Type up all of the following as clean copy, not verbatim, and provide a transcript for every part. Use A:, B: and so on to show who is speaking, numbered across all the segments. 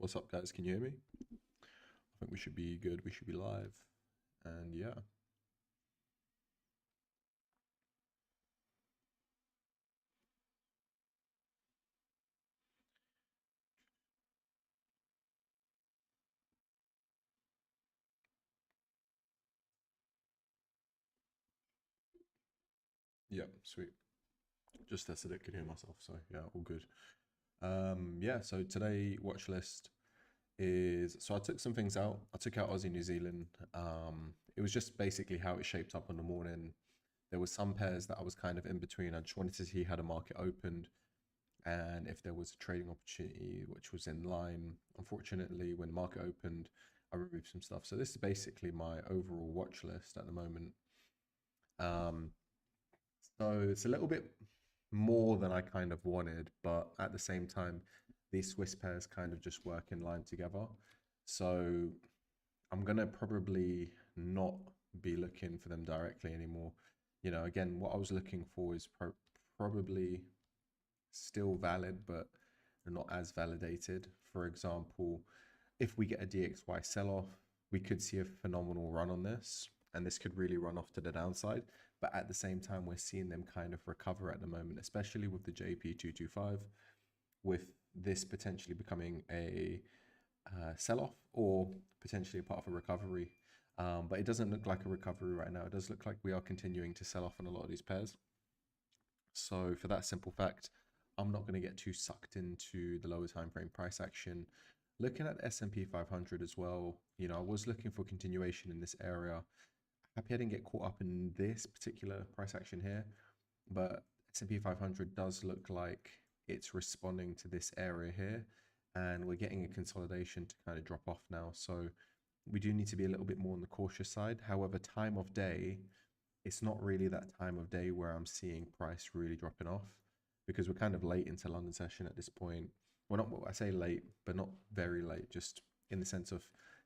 A: What's up, guys? Can you hear me? I think we should be good. We should be live. And yeah, yeah, sweet. Just tested it, could hear myself. So yeah, all good. Yeah, so today watch list is so I took some things out. I took out Aussie New Zealand. It was just basically how it shaped up in the morning. There was some pairs that I was kind of in between. I just wanted to see how the market opened and if there was a trading opportunity which was in line. Unfortunately, when the market opened, I removed some stuff. So this is basically my overall watch list at the moment. Um, so it's a little bit more than I kind of wanted, but at the same time, these Swiss pairs kind of just work in line together. So I'm gonna probably not be looking for them directly anymore. You know, again, what I was looking for is probably still valid, but not as validated. For example, if we get a DXY sell-off, we could see a phenomenal run on this, and this could really run off to the downside. But at the same time, we're seeing them kind of recover at the moment, especially with the JP225, with this potentially becoming a sell-off or potentially a part of a recovery. But it doesn't look like a recovery right now. It does look like we are continuing to sell off on a lot of these pairs. So for that simple fact, I'm not going to get too sucked into the lower time frame price action. Looking at the S&P 500 as well, you know, I was looking for continuation in this area. Happy I didn't get caught up in this particular price action here, but S&P 500 does look like it's responding to this area here, and we're getting a consolidation to kind of drop off now. So we do need to be a little bit more on the cautious side. However, time of day, it's not really that time of day where I'm seeing price really dropping off because we're kind of late into London session at this point. Well, not I say late, but not very late, just in the sense of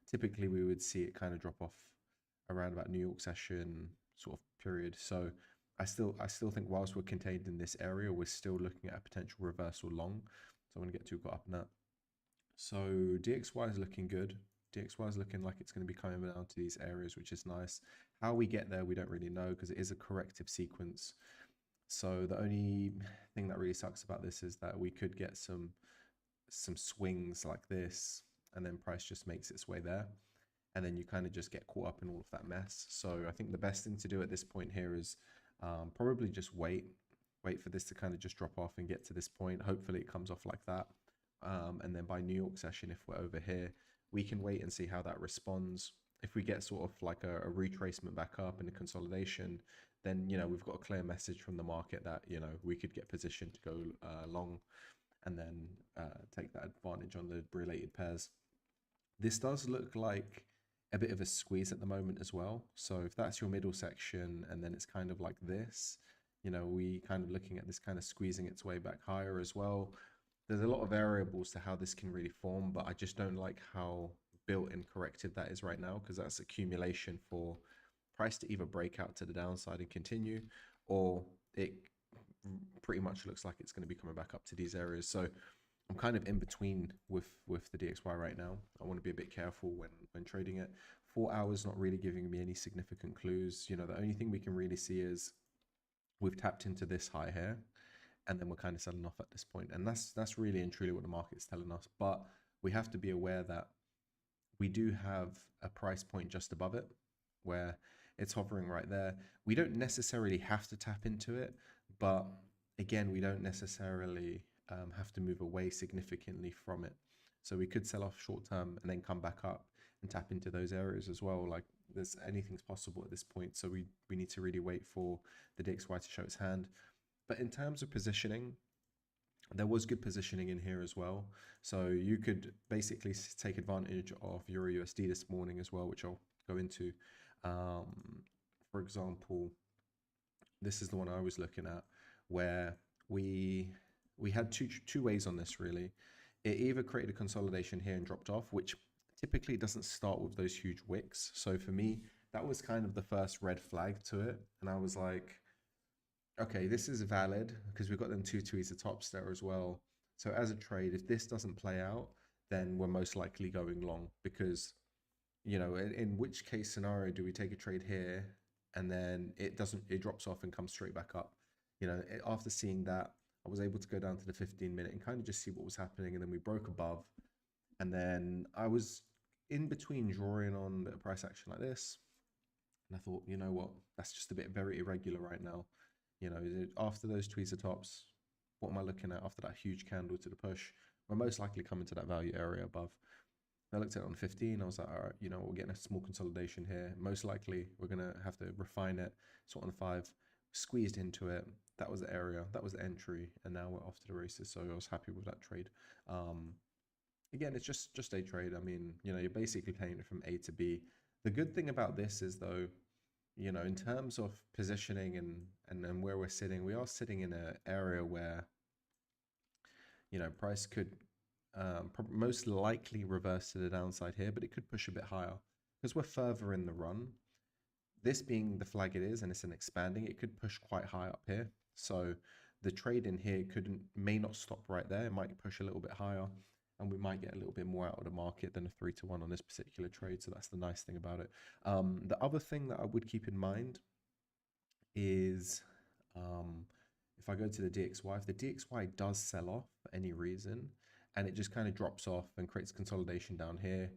A: typically we would see it kind of drop off around about New York session sort of period. So I still think whilst we're contained in this area, we're still looking at a potential reversal long. So I want to get too caught up in that. So DXY is looking good. DXY is looking like it's going to be coming down to these areas, which is nice. How we get there, we don't really know because it is a corrective sequence. So the only thing that really sucks about this is that we could get some swings like this, and then price just makes its way there, and then you kind of just get caught up in all of that mess. So I think the best thing to do at this point here is probably just wait for this to kind of just drop off and get to this point. Hopefully it comes off like that. And then by New York session, if we're over here, we can wait and see how that responds. If we get sort of like a retracement back up and a consolidation, then, you know, we've got a clear message from the market that, you know, we could get positioned to go long and then take that advantage on the related pairs. This does look like a bit of a squeeze at the moment as well. So if that's your middle section and then it's kind of like this, you know, we kind of looking at this kind of squeezing its way back higher as well. There's a lot of variables to how this can really form, but I just don't like how built and corrected that is right now, because that's accumulation for price to either break out to the downside and continue, or it pretty much looks like it's going to be coming back up to these areas. So I'm kind of in between with the DXY right now. I want to be a bit careful when trading it. 4 hours not really giving me any significant clues. You know, the only thing we can really see is we've tapped into this high here, and then we're kind of selling off at this point. And that's really and truly what the market's telling us. But we have to be aware that we do have a price point just above it where it's hovering right there. We don't necessarily have to tap into it, but again, we don't necessarily have to move away significantly from it. So we could sell off short term and then come back up and tap into those areas as well. Like there's anything's possible at this point. So we need to really wait for the DXY to show its hand. But in terms of positioning, there was good positioning in here as well. So you could basically take advantage of Euro USD this morning as well, which I'll go into. For example, this is the one I was looking at where we had two ways on this really. It either created a consolidation here and dropped off, which typically doesn't start with those huge wicks. So for me, that was kind of the first red flag to it. And I was like, okay, this is valid because we've got them two tweets at tops there as well. So as a trade, if this doesn't play out, then we're most likely going long because, you know, in which case scenario do we take a trade here and then it drops off and comes straight back up? You know, after seeing that, I was able to go down to the 15-minute and kind of just see what was happening. And then we broke above. And then I was in between drawing on a price action like this. And I thought, you know what, that's just a bit very irregular right now. You know, after those tweezer tops, what am I looking at after that huge candle to the push? We're most likely coming to that value area above. I looked at it on 15. I was like, all right, you know, we're getting a small consolidation here. Most likely, we're going to have to refine it. So on 5, squeezed into it. That was the area. That was the entry. And now we're off to the races. So I was happy with that trade. Again, it's just a trade. I mean, you know, you're basically playing it from A to B. The good thing about this is, though, you know, in terms of positioning and where we're sitting, we are sitting in an area where, you know, price could most likely reverse to the downside here, but it could push a bit higher because we're further in the run. This being the flag it is, and it's an expanding, it could push quite high up here. So the trade in here may not stop right there. It might push a little bit higher, and we might get a little bit more out of the market than a 3-to-1 on this particular trade. So that's the nice thing about it. The other thing that I would keep in mind is if I go to the DXY, if the DXY does sell off for any reason, and it just kind of drops off and creates consolidation down here,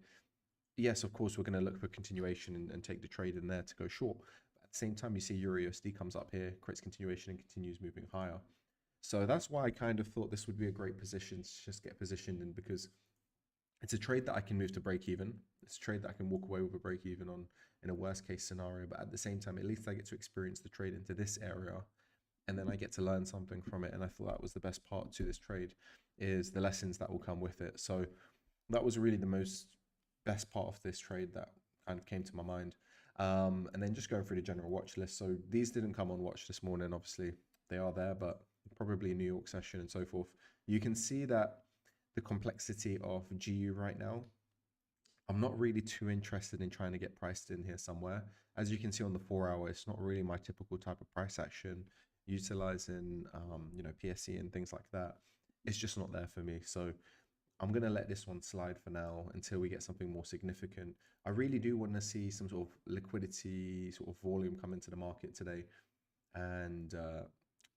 A: yes, of course, we're going to look for continuation and take the trade in there to go short. But at the same time, you see EURUSD comes up here, creates continuation and continues moving higher. So that's why I kind of thought this would be a great position to just get positioned in, because it's a trade that I can move to break even. It's a trade that I can walk away with a break even on in a worst case scenario. But at the same time, at least I get to experience the trade into this area, and then I get to learn something from it. And I thought that was the best part to this trade, is the lessons that will come with it. So that was really the best part of this trade that kind of came to my mind. And then just going through the general watch list. So these didn't come on watch this morning, obviously. They are there, but probably a New York session and so forth. You can see that the complexity of GU right now, I'm not really too interested in trying to get priced in here somewhere. As you can see on the 4-hour, it's not really my typical type of price action, utilizing you know, PSE and things like that. It's just not there for me. So I'm going to let this one slide for now until we get something more significant. I really do want to see some sort of liquidity, sort of volume come into the market today, and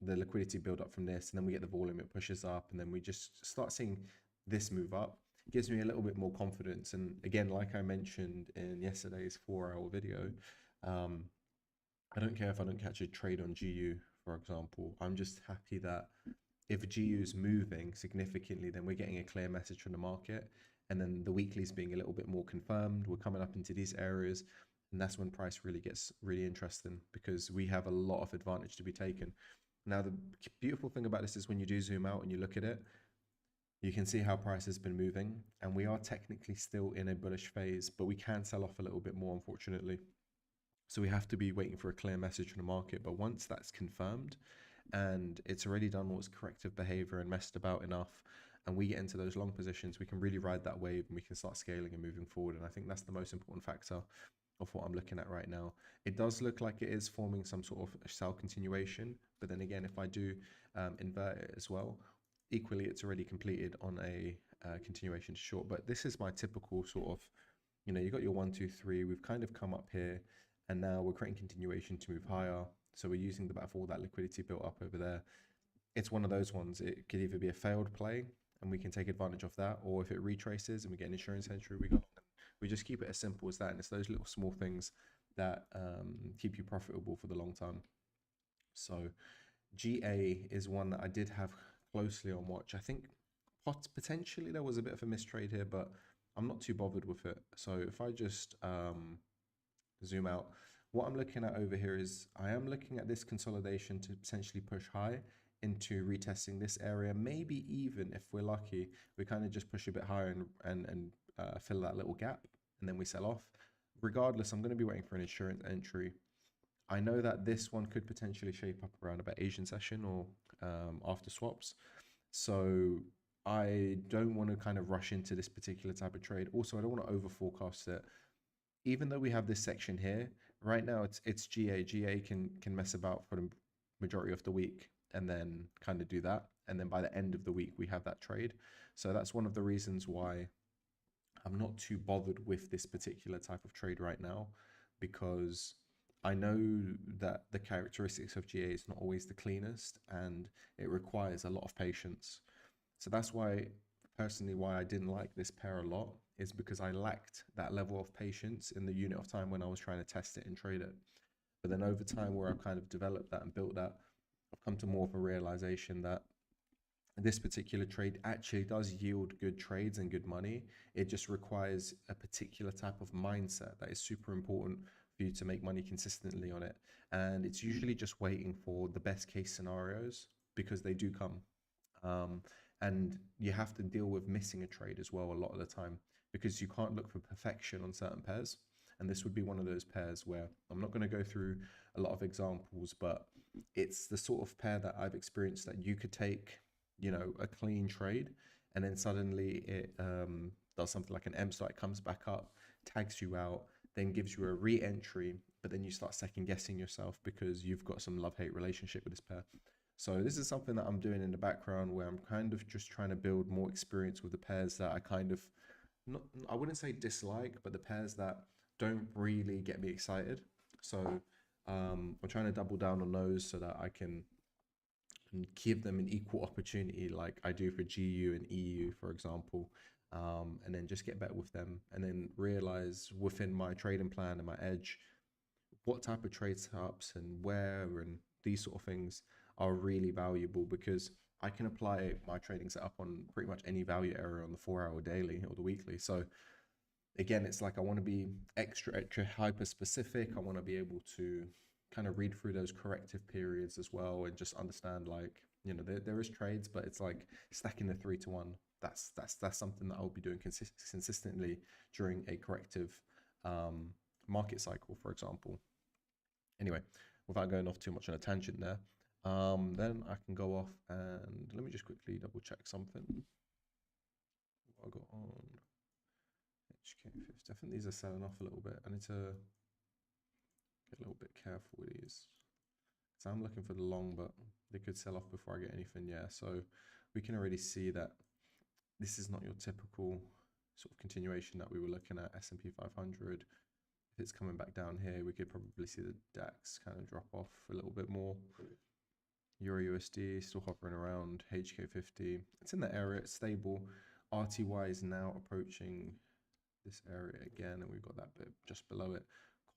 A: the liquidity build up from this, and then we get the volume, it pushes up, and then we just start seeing this move up. It gives me a little bit more confidence. And again, like I mentioned in yesterday's 4-hour video, I don't care if I don't catch a trade on GU, for example. I'm just happy that if GU is moving significantly, then we're getting a clear message from the market, and then the weekly's being a little bit more confirmed. We're coming up into these areas, and that's when price really gets really interesting, because we have a lot of advantage to be taken. Now, the beautiful thing about this is when you do zoom out and you look at it, you can see how price has been moving, and we are technically still in a bullish phase, but we can sell off a little bit more, unfortunately. So we have to be waiting for a clear message from the market. But once that's confirmed and it's already done all its corrective behavior and messed about enough, and we get into those long positions, we can really ride that wave and we can start scaling and moving forward. And I think that's the most important factor of what I'm looking at right now. It does look like it is forming some sort of sell continuation, but then again, if I do invert it as well, equally it's already completed on a continuation to short. But this is my typical sort of, you know, you got your 1, 2, 3, we've kind of come up here, and now we're creating continuation to move higher. So we're using the all that liquidity built up over there. It's one of those ones. It could either be a failed play and we can take advantage of that, or if it retraces and we get an insurance entry, we just keep it as simple as that. And it's those little small things that keep you profitable for the long term. So GA is one that I did have closely on watch. I think potentially there was a bit of a mistrade here, but I'm not too bothered with it. So if I just zoom out, what I'm looking at over here is I am looking at this consolidation to potentially push high into retesting this area. Maybe even if we're lucky, we kind of just push a bit higher and fill that little gap, and then we sell off. Regardless, I'm going to be waiting for an insurance entry. I know that this one could potentially shape up around about Asian session or after swaps. So I don't want to kind of rush into this particular type of trade. Also, I don't want to over forecast it. Even though we have this section here, right now it's GA. GA can mess about for the majority of the week and then kind of do that. And then by the end of the week, we have that trade. So that's one of the reasons why I'm not too bothered with this particular type of trade right now because I know that the characteristics of GA is not always the cleanest and it requires a lot of patience. So that's why, personally, why I didn't like this pair a lot is because I lacked that level of patience in the unit of time when I was trying to test it and trade it. But then over time, where I've kind of developed that and built that, I've come to more of a realization that this particular trade actually does yield good trades and good money. It just requires a particular type of mindset that is super important for you to make money consistently on it. And it's usually just waiting for the best case scenarios because they do come. Um, and you have to deal with missing a trade as well a lot of the time because you can't look for perfection on certain pairs. And this would be one of those pairs where I'm not going to go through a lot of examples, but it's the sort of pair that I've experienced that you could take, you know, a clean trade and then suddenly it does something like an M start, comes back up, tags you out, then gives you a re-entry, but then you start second guessing yourself because you've got some love-hate relationship with this pair. So this is something that I'm doing in the background where I'm kind of just trying to build more experience with the pairs that I kind of, not, I wouldn't say dislike, but the pairs that don't really get me excited. So I'm trying to double down on those so that I can give them an equal opportunity like I do for GU and EU, for example, and then just get better with them and then realize within my trading plan and my edge what type of trade setups and where and these sort of things are really valuable because I can apply my trading setup on pretty much any value area on the 4 hour daily or the weekly. So again, it's like I want to be extra hyper specific. I want to be able to kind of read through those corrective periods as well and just understand, like, you know, there is trades, but it's like stacking the 3 to 1. That's something that I'll be doing consistently during a corrective market cycle, for example. Anyway, without going off too much on a tangent there, then I can go off and let me just quickly double check something. What I got on HK50. I think these are selling off a little bit. I need to get a little bit careful with these. So I'm looking for the long, but they could sell off before I get anything. Yeah, so we can already see that this is not your typical sort of continuation that we were looking at. S&P 500. If it's coming back down here, we could probably see the DAX kind of drop off a little bit more. Euro USD still hovering around. HK50. It's in that area. It's stable. RTY is now approaching this area again, and we've got that bit just below it.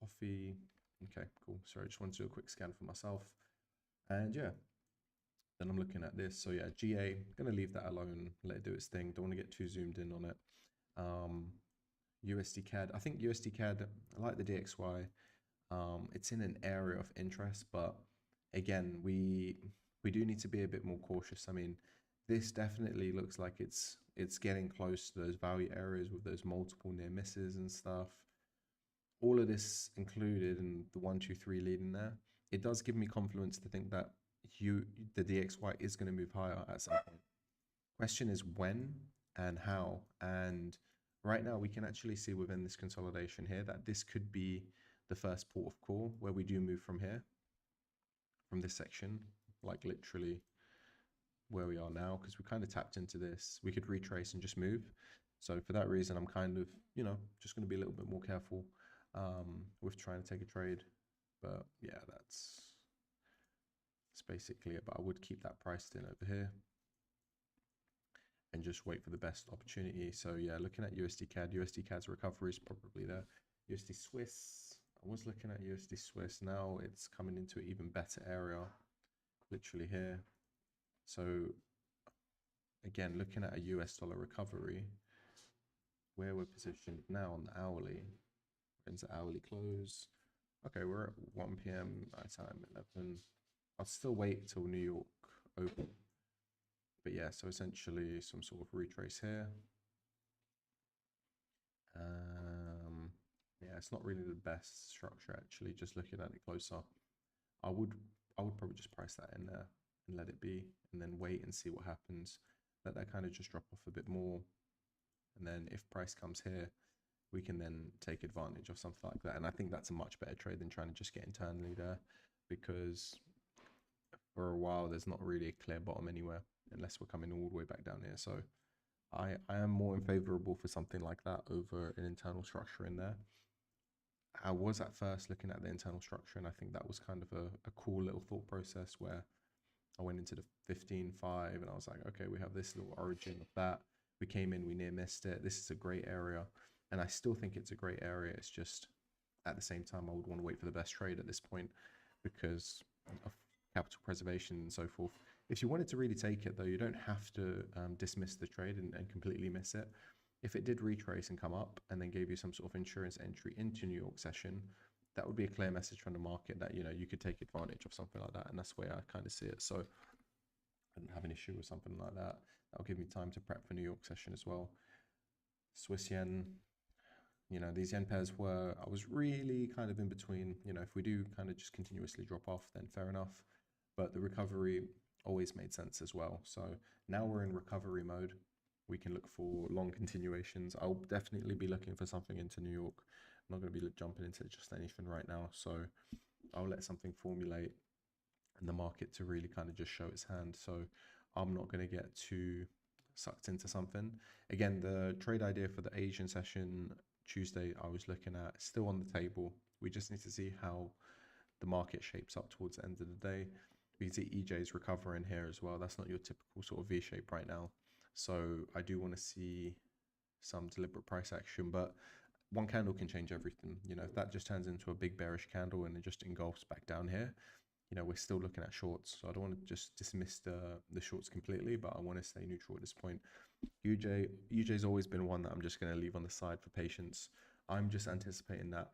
A: Coffee. Okay, cool. Sorry, I just wanted to do a quick scan for myself. And yeah, then I'm looking at this. So yeah, GA, going to leave that alone, let it do its thing. Don't want to get too zoomed in on it. USD CAD. I think USD CAD, I like the DXY. It's in an area of interest, but again, we do need to be a bit more cautious. I mean, this definitely looks like it's getting close to those value areas with those multiple near misses and stuff. All of this included and the 1, 2, 3 leading there, it does give me confidence to think that the DXY is going to move higher at some point. Question is when and how. And right now we can actually see within this consolidation here that this could be the first port of call where we do move from here, from this section, like literally where we are now, because we kind of tapped into this. We could retrace and just move. So for that reason, I'm kind of, you know, just going to be a little bit more careful with trying to take a trade. But yeah, that's basically it. But I would keep that priced in over here and just wait for the best opportunity. So yeah, looking at USD CAD, USD CAD's recovery is probably there. USD Swiss, I was looking at USD Swiss. Now it's coming into an even better area, literally here. So again, looking at a US dollar recovery, where we're positioned now on the hourly, into hourly close. Okay, we're at 1 p.m. my time, 11. I'll still wait till New York open. But yeah, so essentially some sort of retrace here. Yeah, it's not really the best structure actually, just looking at it closer. I would probably just price that in there and let it be, and then wait and see what happens. Let that kind of just drop off a bit more. And then if price comes here, we can then take advantage of something like that. And I think that's a much better trade than trying to just get internally there, because for a while there's not really a clear bottom anywhere unless we're coming all the way back down here. So I am more in favorable for something like that over an internal structure in there. I was at first looking at the internal structure, and I think that was kind of a cool little thought process where I went into the 15.5 and I was like, okay, we have this little origin of that. We came in, we near missed it. This is a great area. And I still think it's a great area. It's just at the same time, I would want to wait for the best trade at this point because of capital preservation and so forth. If you wanted to really take it though, you don't have to dismiss the trade and completely miss it. If it did retrace and come up and then gave you some sort of insurance entry into New York session, that would be a clear message from the market that, you know, you could take advantage of something like that. And that's the way I kind of see it. So I don't have an issue with something like that. That'll give me time to prep for New York session as well. Swiss yen, you know, these yen pairs were, I was really kind of in between. You know, if we do kind of just continuously drop off, then fair enough. But the recovery always made sense as well. So now we're in recovery mode. We can look for long continuations. I'll definitely be looking for something into New York. I'm not going to be jumping into just anything right now. So I'll let something formulate and the market to really kind of just show its hand. So I'm not going to get too sucked into something. Again, the trade idea for the Asian session Tuesday I was looking at still on the table. We just need to see how the market shapes up towards the end of the day. We can see EJ is recovering here as well. That's not your typical sort of V shape right now. So I do want to see some deliberate price action, but one candle can change everything. You know, if that just turns into a big bearish candle and it just engulfs back down here, you know, we're still looking at shorts. So I don't want to just dismiss the shorts completely, but I want to stay neutral at this point. UJ's always been one that I'm just going to leave on the side for patience. I'm just anticipating that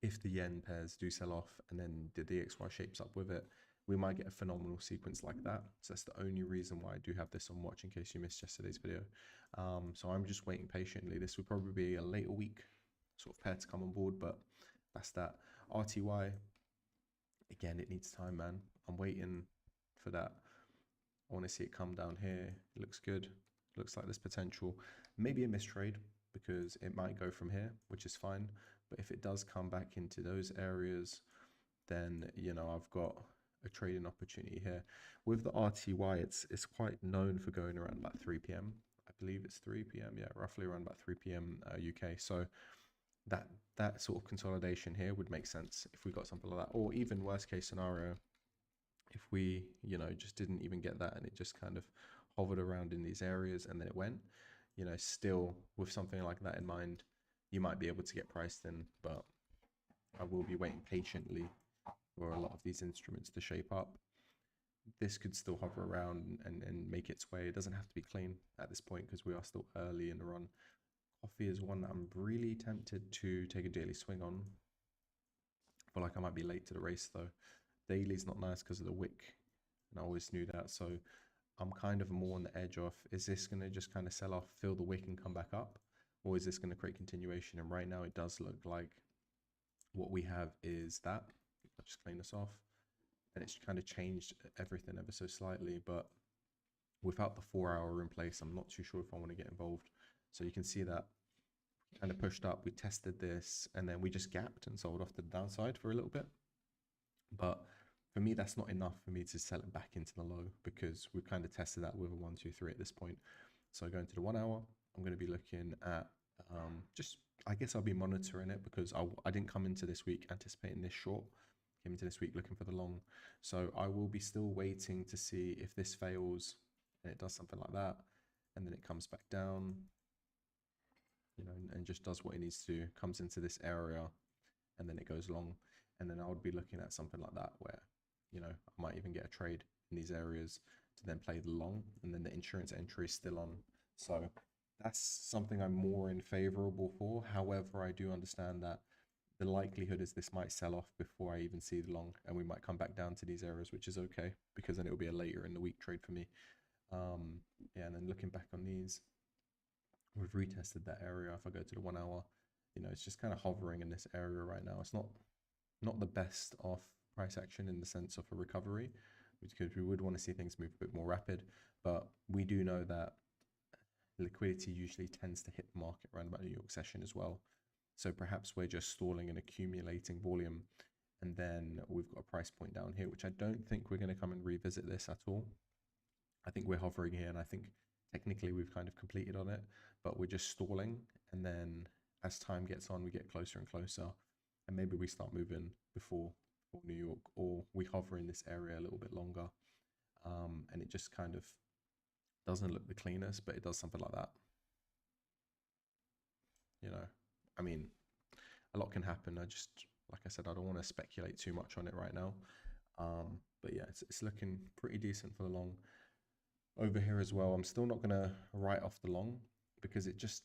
A: if the yen pairs do sell off and then the DXY shapes up with it, we might get a phenomenal sequence like that. So that's the only reason why I do have this on watch in case you missed yesterday's video. So I'm just waiting patiently. This would probably be a later week sort of pair to come on board, but that's that. RTY, again, it needs time, man. I'm waiting for that. I want to see it come down here. It looks good. Looks like there's potential. Maybe a mistrade because it might go from here, which is fine. But if it does come back into those areas, then, you know, I've got a trading opportunity here. With the RTY, it's quite known for going around about 3 p.m. I believe it's 3 p.m. Yeah, roughly around about 3 p.m. UK. So that sort of consolidation here would make sense if we got something like that. Or even worst case scenario, if we, you know, just didn't even get that and it just kind of hovered around in these areas and then it went, you know, still with something like that in mind, you might be able to get priced in, but I will be waiting patiently for a lot of these instruments to shape up. This could still hover around and make its way. It doesn't have to be clean at this point because we are still early in the run. Coffee is one that I'm really tempted to take a daily swing on. I feel like I might be late to the race though. Daily's not nice because of the wick, and I always knew that. So I'm kind of more on the edge of, is this going to just kind of sell off, fill the wick and come back up? Or is this going to create continuation? And right now it does look like what we have is that. I'll just clean this off. And it's kind of changed everything ever so slightly, but without the 4 hour in place, I'm not too sure if I want to get involved. So you can see that kind of pushed up, we tested this, and then we just gapped and sold off to the downside for a little bit. But for me, that's not enough for me to sell it back into the low because we've kind of tested that with a 1, 2, 3 at this point. So going to the 1 hour, I'm going to be looking at I guess I'll be monitoring it because I didn't come into this week anticipating this short. Came into this week looking for the long. So I will be still waiting to see if this fails and it does something like that. And then it comes back down, you know, and just does what it needs to, comes into this area and then it goes long. And then I would be looking at something like that where, you know, I might even get a trade in these areas to then play the long and then the insurance entry is still on. So that's something I'm more in favorable for. However, I do understand that the likelihood is this might sell off before I even see the long and we might come back down to these areas, which is okay because then it will be a later in the week trade for me. Yeah, and then looking back on these, we've retested that area. If I go to the 1 hour, you know, it's just kind of hovering in this area right now. It's not the best of price action in the sense of a recovery because we would want to see things move a bit more rapid, but we do know that liquidity usually tends to hit the market around about New York session as well. So perhaps we're just stalling and accumulating volume, and then we've got a price point down here, which I don't think we're going to come and revisit this at all. I think we're hovering here, and I think technically we've kind of completed on it, but we're just stalling. And then as time gets on, we get closer and closer, and maybe we start moving before New York, or we hover in this area a little bit longer. And it just kind of doesn't look the cleanest, but it does something like that. You know, I mean, a lot can happen. Like I said, I don't want to speculate too much on it right now. But yeah, it's looking pretty decent for the long over here as well. I'm still not going to write off the long because it just,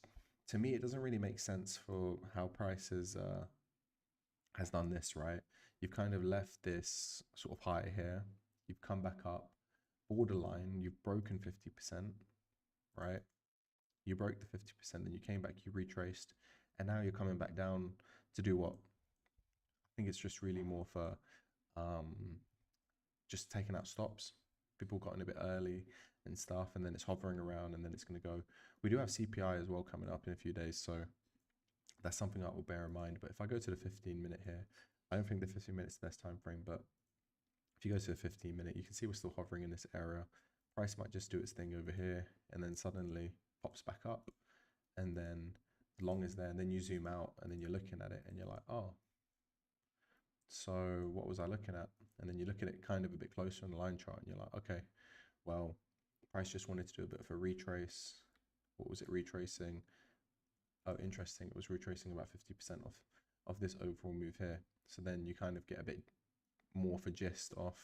A: to me, it doesn't really make sense for how price has done this, right? You've kind of left this sort of high here. You've come back up, borderline, you've broken 50%, right? You broke the 50%, then you came back, you retraced, and now you're coming back down to do what? I think it's just really more for just taking out stops. People got in a bit early and stuff, and then it's hovering around, and then it's going to go. We do have CPI as well coming up in a few days, so that's something I will bear in mind. But if I go to the 15-minute here, I don't think the 15 minutes is the best time frame, but if you go to the 15-minute, you can see we're still hovering in this area. Price might just do its thing over here, and then suddenly pops back up, and then the long is there, and then you zoom out, and then you're looking at it, and you're like, oh, so what was I looking at? And then you look at it kind of a bit closer on the line chart, and you're like, okay, well, price just wanted to do a bit of a retrace. What was it retracing? Oh, interesting. It was retracing about 50% of this overall move here. So then you kind of get a bit more of a gist of,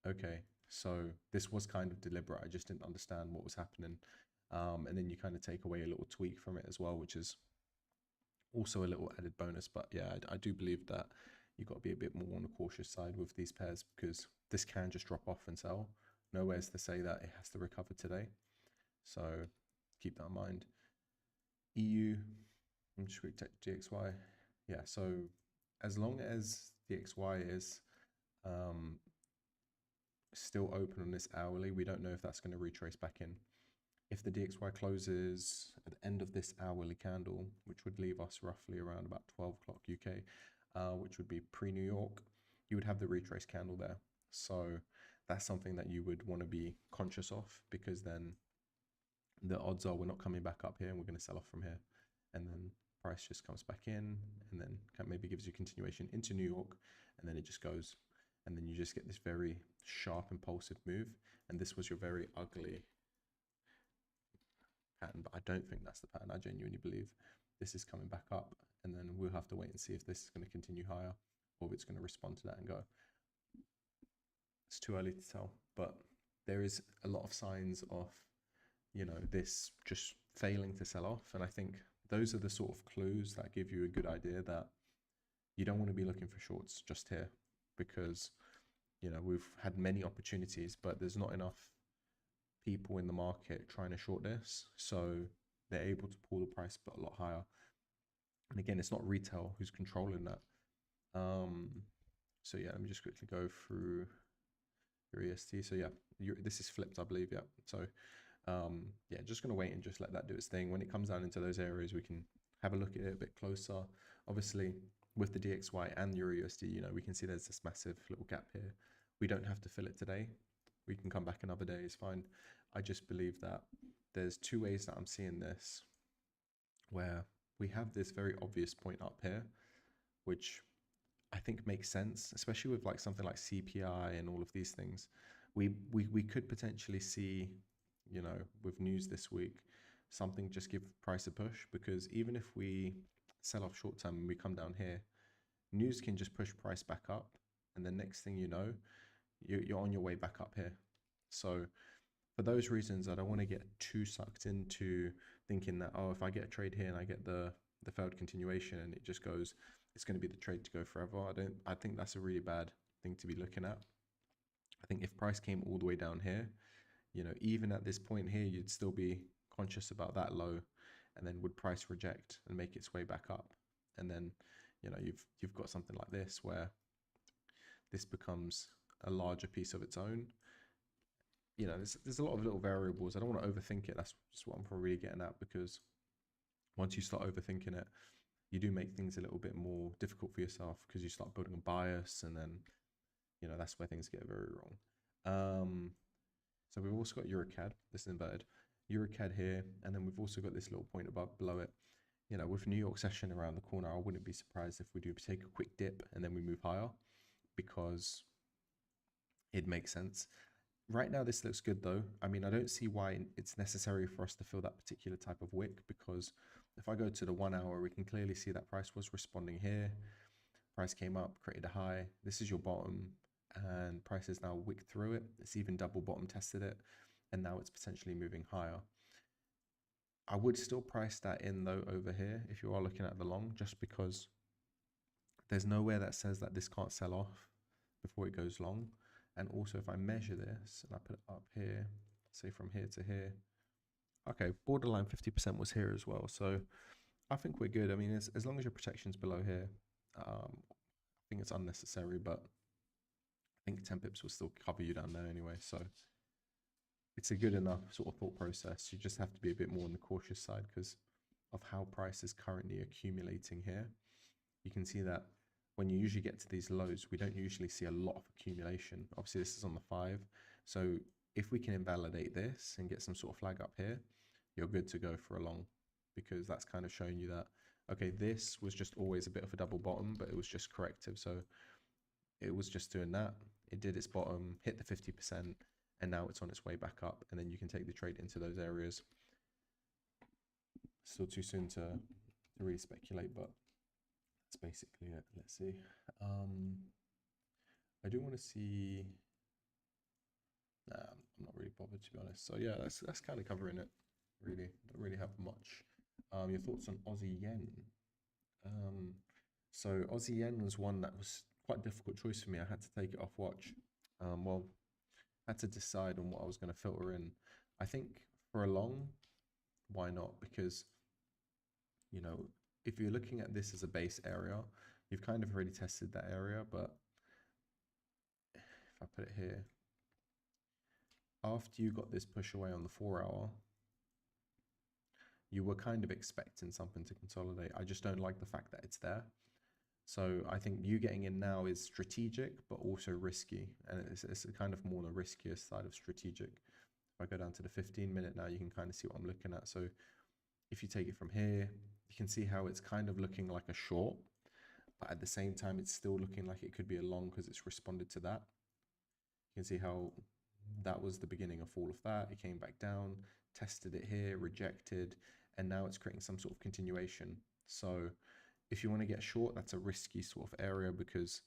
A: okay, so this was kind of deliberate. I just didn't understand what was happening. And then you kind of take away a little tweak from it as well, which is also a little added bonus. But yeah, I do believe that you've got to be a bit more on the cautious side with these pairs, because this can just drop off and sell. Nowhere's to say that it has to recover today. So keep that in mind. EU, I'm just going to take DXY. Yeah, so as long as DXY is still open on this hourly, we don't know if that's going to retrace back in. If the DXY closes at the end of this hourly candle, which would leave us roughly around about 12 o'clock UK, which would be pre-New York, you would have the retrace candle there. So that's something that you would want to be conscious of, because then the odds are we're not coming back up here and we're going to sell off from here. And then price just comes back in, and then maybe gives you continuation into New York, and then it just goes. And then you just get this very sharp, impulsive move. And this was your very ugly pattern, but I don't think that's the pattern. I genuinely believe this is coming back up, and then we'll have to wait and see if this is going to continue higher, or if it's going to respond to that and go. It's too early to tell, but there is a lot of signs of, you know, this just failing to sell off. And I think those are the sort of clues that give you a good idea that you don't want to be looking for shorts just here, because, you know, we've had many opportunities, but there's not enough people in the market trying to short this, so they're able to pull the price a lot higher. And again, it's not retail who's controlling that. So yeah, let me just quickly go through your EST. So yeah, this is flipped, I believe. Yeah. So yeah, just gonna wait and just let that do its thing. When it comes down into those areas, we can have a look at it a bit closer. Obviously, with the DXY and Euro USD, you know, we can see there's this massive little gap here. We don't have to fill it today. We can come back another day, it's fine. I just believe that there's two ways that I'm seeing this, where we have this very obvious point up here, which I think makes sense, especially with like something like CPI and all of these things. We could potentially see, you know, with news this week, something just give price a push, because even if we sell off short term and we come down here, news can just push price back up, and the next thing you know, you're on your way back up here. So for those reasons, I don't want to get too sucked into thinking that, oh, if I get a trade here and I get the failed continuation and it just goes, it's going to be the trade to go forever. I think that's a really bad thing to be looking at. I think if price came all the way down here, you know, even at this point here, you'd still be conscious about that low, and then would price reject and make its way back up. And then, you know, you've got something like this where this becomes a larger piece of its own. You know, there's a lot of little variables. I don't want to overthink it. That's just what I'm probably getting at, because once you start overthinking it, you do make things a little bit more difficult for yourself, because you start building a bias, and then, you know, that's where things get very wrong. So we've also got EuroCAD. This is inverted. EuroCAD here, and then we've also got this little point above below it. You know, with New York session around the corner, I wouldn't be surprised if we do take a quick dip and then we move higher, because it makes sense. Right now, this looks good though. I mean, I don't see why it's necessary for us to fill that particular type of wick, because if I go to the 1 hour, we can clearly see that price was responding here. Price came up, created a high. This is your bottom, and price is now wicked through it. It's even double bottom tested it, and now it's potentially moving higher. I would still price that in though over here if you are looking at the long, just because there's nowhere that says that this can't sell off before it goes long. And also if I measure this and I put it up here, say from here to here, okay, borderline 50% was here as well. So I think we're good. I mean, as long as your protection's below here, I think it's unnecessary, but I think 10 pips will still cover you down there anyway. So it's a good enough sort of thought process. You just have to be a bit more on the cautious side because of how price is currently accumulating here. You can see that when you usually get to these lows, we don't usually see a lot of accumulation. Obviously, this is on the 5. So if we can invalidate this and get some sort of flag up here, you're good to go for a long, because that's kind of showing you that, okay, this was just always a bit of a double bottom, but it was just corrective. So it was just doing that. It did its bottom, hit the 50%, and now it's on its way back up. And then you can take the trade into those areas. Still too soon to really speculate, but that's basically it. Let's see. I do want to see. Nah, I'm not really bothered, to be honest. So yeah, that's kind of covering it. Really, don't really have much. Your thoughts on Aussie yen? So Aussie yen was one that was quite a difficult choice for me. I had to take it off watch. Well, I had to decide on what I was going to filter in. I think for a long, why not? Because, you know, if you're looking at this as a base area, you've kind of already tested that area. But if I put it here, after you got this push away on the 4 hour, you were kind of expecting something to consolidate. I just don't like the fact that it's there. So I think you getting in now is strategic, but also risky. And it's kind of more the riskier side of strategic. If I go down to the 15-minute now, you can kind of see what I'm looking at. So if you take it from here, you can see how it's kind of looking like a short, but at the same time, it's still looking like it could be a long because it's responded to that. You can see how that was the beginning of all of that. It came back down, tested it here, rejected, and now it's creating some sort of continuation. So if you want to get short, that's a risky sort of area, because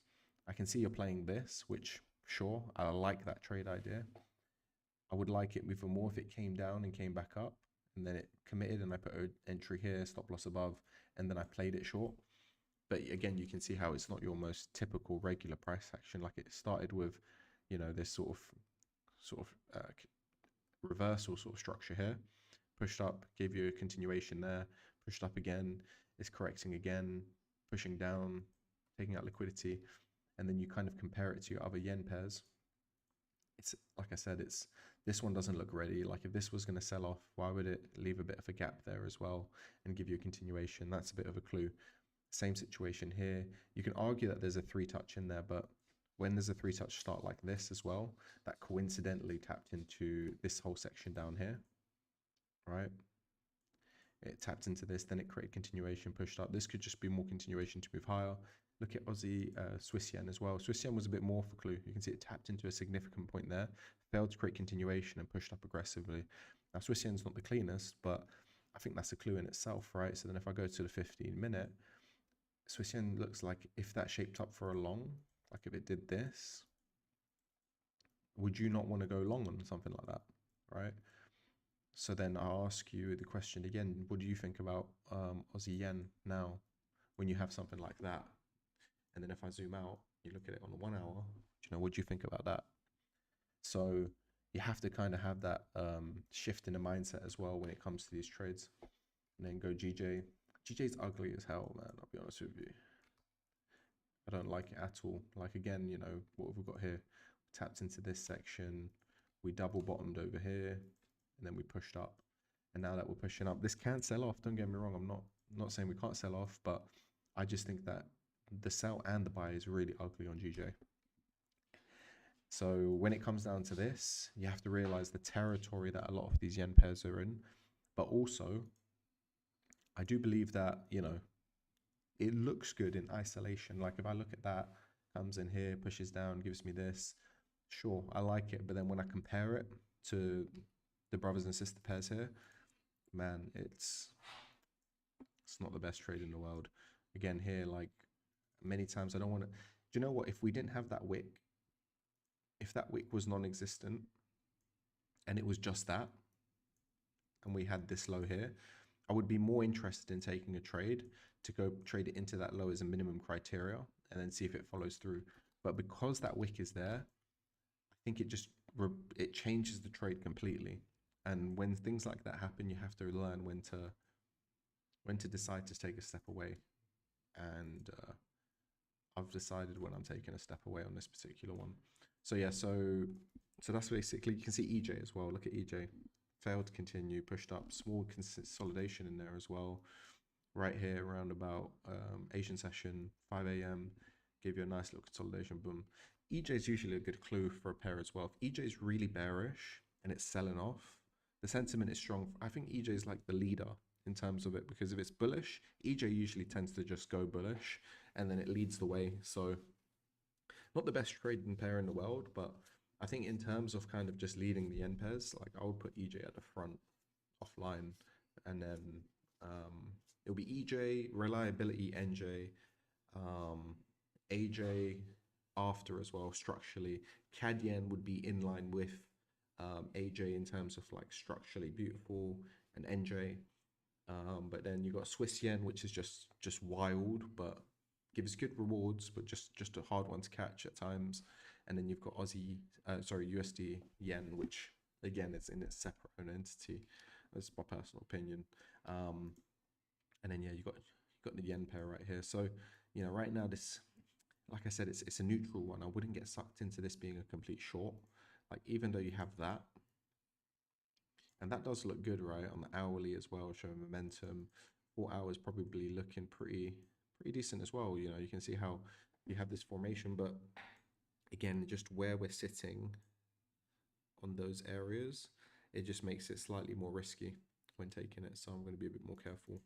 A: I can see you're playing this, which sure, I like that trade idea. I would like it even more if it came down and came back up, and then it committed and I put an entry here, stop loss above, and then I played it short. But again, you can see how it's not your most typical regular price action. Like it started with, you know, this sort of reversal sort of structure here, pushed up, gave you a continuation there, pushed up again, it's correcting again, pushing down, taking out liquidity, and then you kind of compare it to your other yen pairs. It's like I said, this one doesn't look ready. Like if this was going to sell off, why would it leave a bit of a gap there as well and give you a continuation? That's a bit of a clue. Same situation here. You can argue that there's a 3-touch in there, but when there's a 3-touch start like this as well, that coincidentally tapped into this whole section down here, right? It tapped into this, then it created continuation, pushed up. This could just be more continuation to move higher. Look at Aussie Swiss yen as well. Swiss yen was a bit more for clue. You can see it tapped into a significant point there, failed to create continuation and pushed up aggressively. Now Swiss yen's not the cleanest, but I think that's a clue in itself, right? So then if I go to the 15-minute, Swiss yen looks like if that shaped up for a long, like if it did this, would you not want to go long on something like that, right? So then I'll ask you the question again, what do you think about Aussie yen now when you have something like that? And then if I zoom out, you look at it on the 1 hour, you know, what do you think about that? So you have to kind of have that shift in the mindset as well when it comes to these trades. And then go GJ. GJ's ugly as hell, man, I'll be honest with you. I don't like it at all. Like again, you know, what have we got here? We tapped into this section, we double bottomed over here, and then we pushed up. And now that we're pushing up, this can't sell off, don't get me wrong, I'm not saying we can't sell off, but I just think that the sell and the buy is really ugly on GJ. So when it comes down to this, you have to realize the territory that a lot of these yen pairs are in. But also, I do believe that, you know, it looks good in isolation. Like if I look at that, comes in here, pushes down, gives me this, sure, I like it. But then when I compare it to the brothers and sister pairs here, man, it's not the best trade in the world. Again, here, like many times, I don't want to. Do you know what? If we didn't have that wick, if that wick was non-existent and it was just that, and we had this low here, I would be more interested in taking a trade to go trade it into that low as a minimum criteria and then see if it follows through. But because that wick is there, I think it just it changes the trade completely. And when things like that happen, you have to learn when to decide to take a step away. And I've decided when I'm taking a step away on this particular one. So yeah, so that's basically, you can see EJ as well. Look at EJ, failed to continue, pushed up, small consolidation in there as well. Right here around about Asian session, 5 a.m. Gave you a nice little consolidation, boom. EJ is usually a good clue for a pair as well. If EJ is really bearish and it's selling off, the sentiment is strong. I think EJ is like the leader in terms of it, because if it's bullish, EJ usually tends to just go bullish and then it leads the way. So not the best trading pair in the world, but I think in terms of kind of just leading the yen pairs, like I would put EJ at the front offline, and then it'll be EJ, reliability, NJ, AJ after as well structurally. CAD yen would be in line with AJ in terms of like structurally beautiful, and NJ. But then you got Swiss yen, which is just wild, but gives good rewards, but just a hard one to catch at times. And then you've got USD yen, which again is in its separate own entity. That's my personal opinion. And then yeah, you got the yen pair right here. So you know, right now this, like I said, it's a neutral one. I wouldn't get sucked into this being a complete short. Like even though you have that, and that does look good, right? On the hourly as well, showing momentum. 4 hours probably looking pretty decent as well. You know, you can see how you have this formation, but again, just where we're sitting on those areas, it just makes it slightly more risky when taking it. So I'm going to be a bit more careful.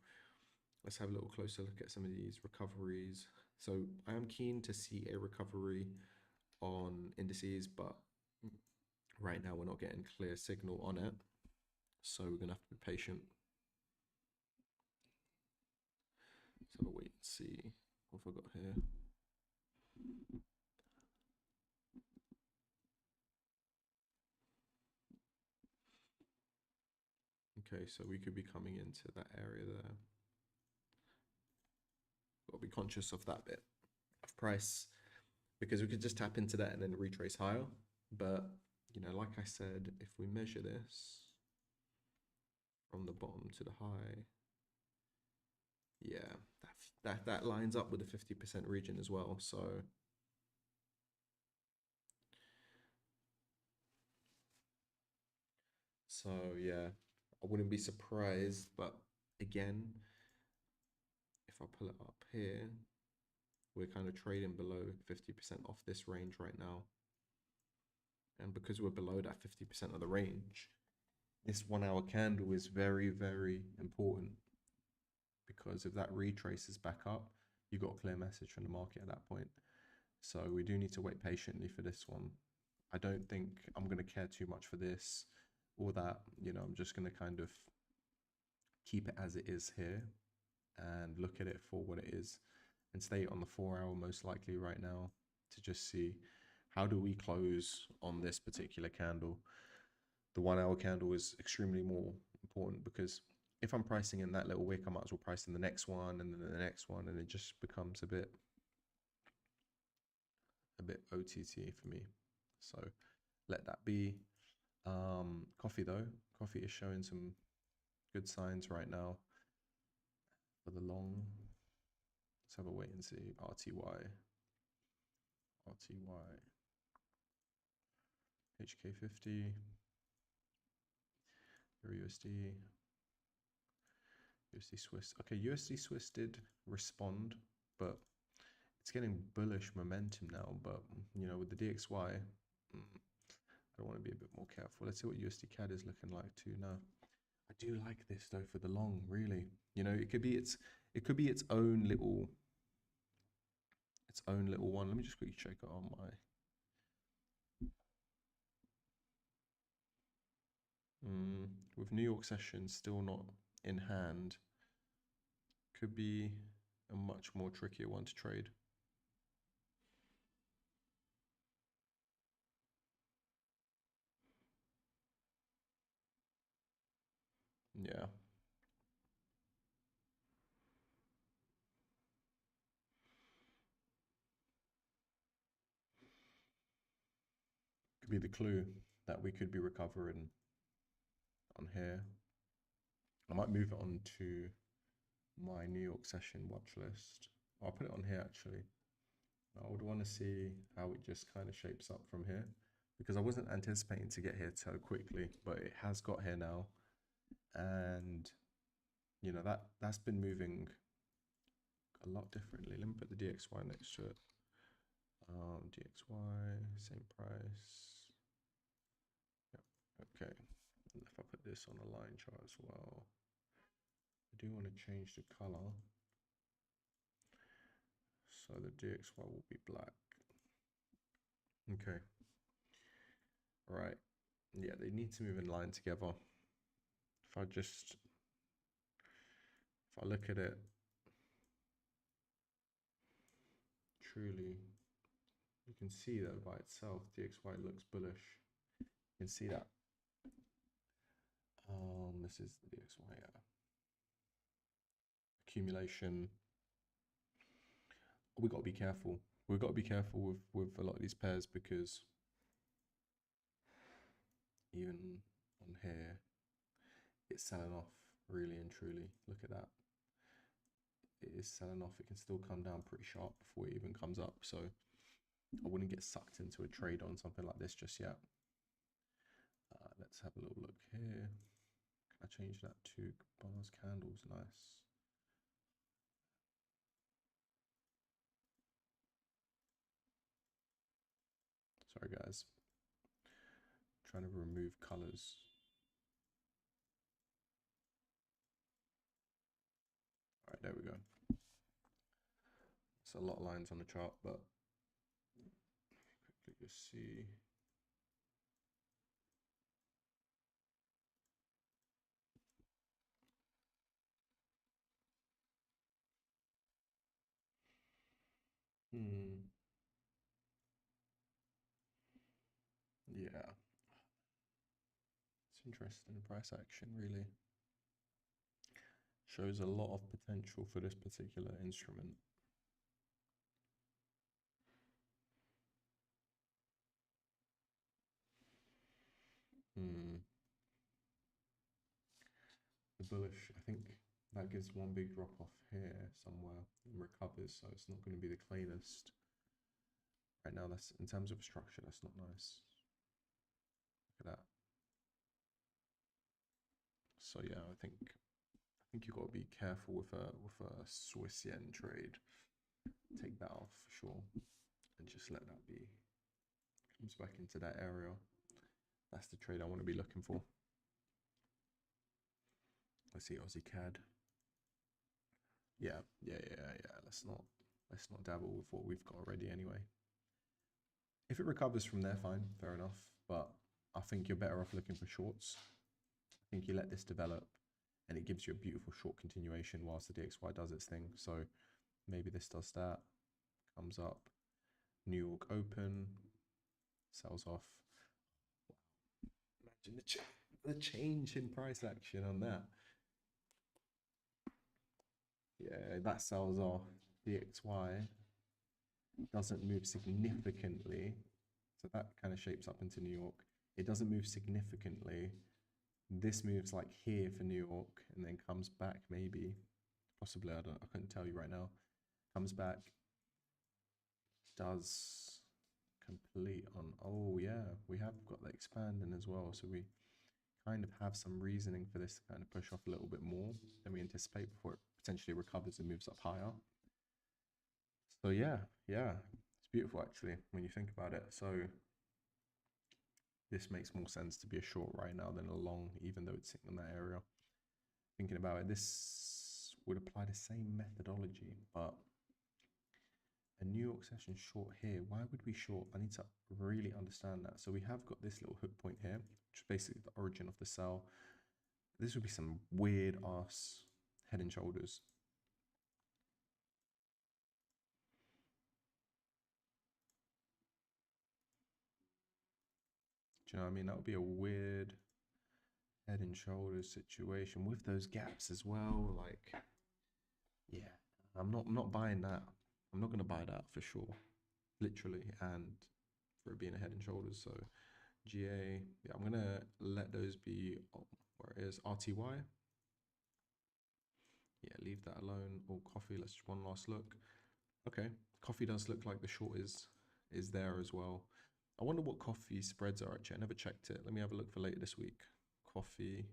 A: Let's have a little closer look at some of these recoveries. So I am keen to see a recovery on indices, but right now we're not getting clear signal on it. So we're gonna have to be patient. Let's have a wait and see what I've got here. Okay, so we could be coming into that area there. Got to be conscious of that bit of price, because we could just tap into that and then retrace higher. But you know, like I said, if we measure this from the bottom to the high, yeah, that lines up with the 50% region as well. So yeah, I wouldn't be surprised. But again, if I pull it up here, we're kind of trading below 50% off this range right now. And because we're below that 50% of the range, this 1 hour candle is very, very important, because if that retraces back up, you got a clear message from the market at that point. So we do need to wait patiently for this one. I don't think I'm going to care too much for this or that. You know, I'm just going to kind of keep it as it is here and look at it for what it is, and stay on the 4 hour most likely right now to just see how do we close on this particular candle. The 1 hour candle is extremely more important, because if I'm pricing in that little wick, I might as well price in the next one and then the next one, and it just becomes a bit OTT for me. So let that be. Coffee though, coffee is showing some good signs right now for the long. Let's have a wait and see. RTY, HK50, USD, USD Swiss. Okay, USD Swiss did respond, but it's getting bullish momentum now. But you know, with the DXY, I want to be a bit more careful. Let's see what USD CAD is looking like too now. I do like this though for the long, really. You know, it could be its own little one. Let me just quickly check it on my with New York sessions still not in hand. Could be a much more trickier one to trade. Yeah. Could be the clue that we could be recovering on here. I might move it on to my New York session watch list. I'll put it on here actually. I would want to see how it just kind of shapes up from here, because I wasn't anticipating to get here so quickly, but it has got here now. And you know, that's been moving a lot differently. Let me put the DXY next to it. DXY, same price. Yep. Okay. And if I put this on a line chart as well, I do want to change the color. So the DXY will be black. Okay. Right. Yeah, they need to move in line together. If I look at it truly, you can see that by itself, DXY looks bullish. You can see that. This is the DXY, yeah. Accumulation. We got to be careful. We've got to be careful with a lot of these pairs, because even on here, it's selling off really and truly. Look at that. It is selling off. It can still come down pretty sharp before it even comes up. So I wouldn't get sucked into a trade on something like this just yet. Let's have a little look here. Can I change that to bars candles? Nice. Sorry guys. Trying to remove colors. All right, there we go. It's a lot of lines on the chart, but quickly just see. Yeah. It's interesting. Price action really shows a lot of potential for this particular instrument. The bullish, I think that gives one big drop off here somewhere and recovers, so it's not going to be the cleanest. Right now, that's in terms of structure, that's not nice. Look at that. So yeah, I think you've got to be careful with a Swiss yen trade. Take that off for sure, and just let that be. Comes back into that area. That's the trade I want to be looking for. Let's see Aussie CAD. Yeah. Let's not dabble with what we've got already anyway. If it recovers from there, fine, fair enough. But I think you're better off looking for shorts. I think you let this develop, and it gives you a beautiful short continuation whilst the DXY does its thing. So maybe this does that, comes up, New York open, sells off. Imagine the change in price action on that. Yeah, that sells off. DXY doesn't move significantly. So that kind of shapes up into New York. It doesn't move significantly. This moves like here for New York and then comes back maybe. Possibly, I couldn't tell you right now. Comes back. Does complete on, oh yeah, we have got the expanding as well. So we kind of have some reasoning for this to kind of push off a little bit more than we anticipate before it potentially recovers and moves up higher. So yeah, it's beautiful actually when you think about it. So this makes more sense to be a short right now than a long, even though it's sitting in that area. Thinking about it, this would apply the same methodology, but a New York session short here. Why would we short? I need to really understand that. So we have got this little hook point here, which is basically the origin of the sell. This would be some weird ass head and shoulders. Do you know what I mean? That would be a weird head and shoulders situation with those gaps as well. Like, yeah, I'm not buying that. I'm not gonna buy that for sure, literally, and for it being a head and shoulders. So GA, yeah, I'm gonna let those be. Oh, where it is RTY. Yeah, leave that alone. Or coffee. Let's just one last look. Okay, coffee does look like the short is there as well. I wonder what coffee spreads are actually. I never checked it. Let me have a look for later this week. Coffee.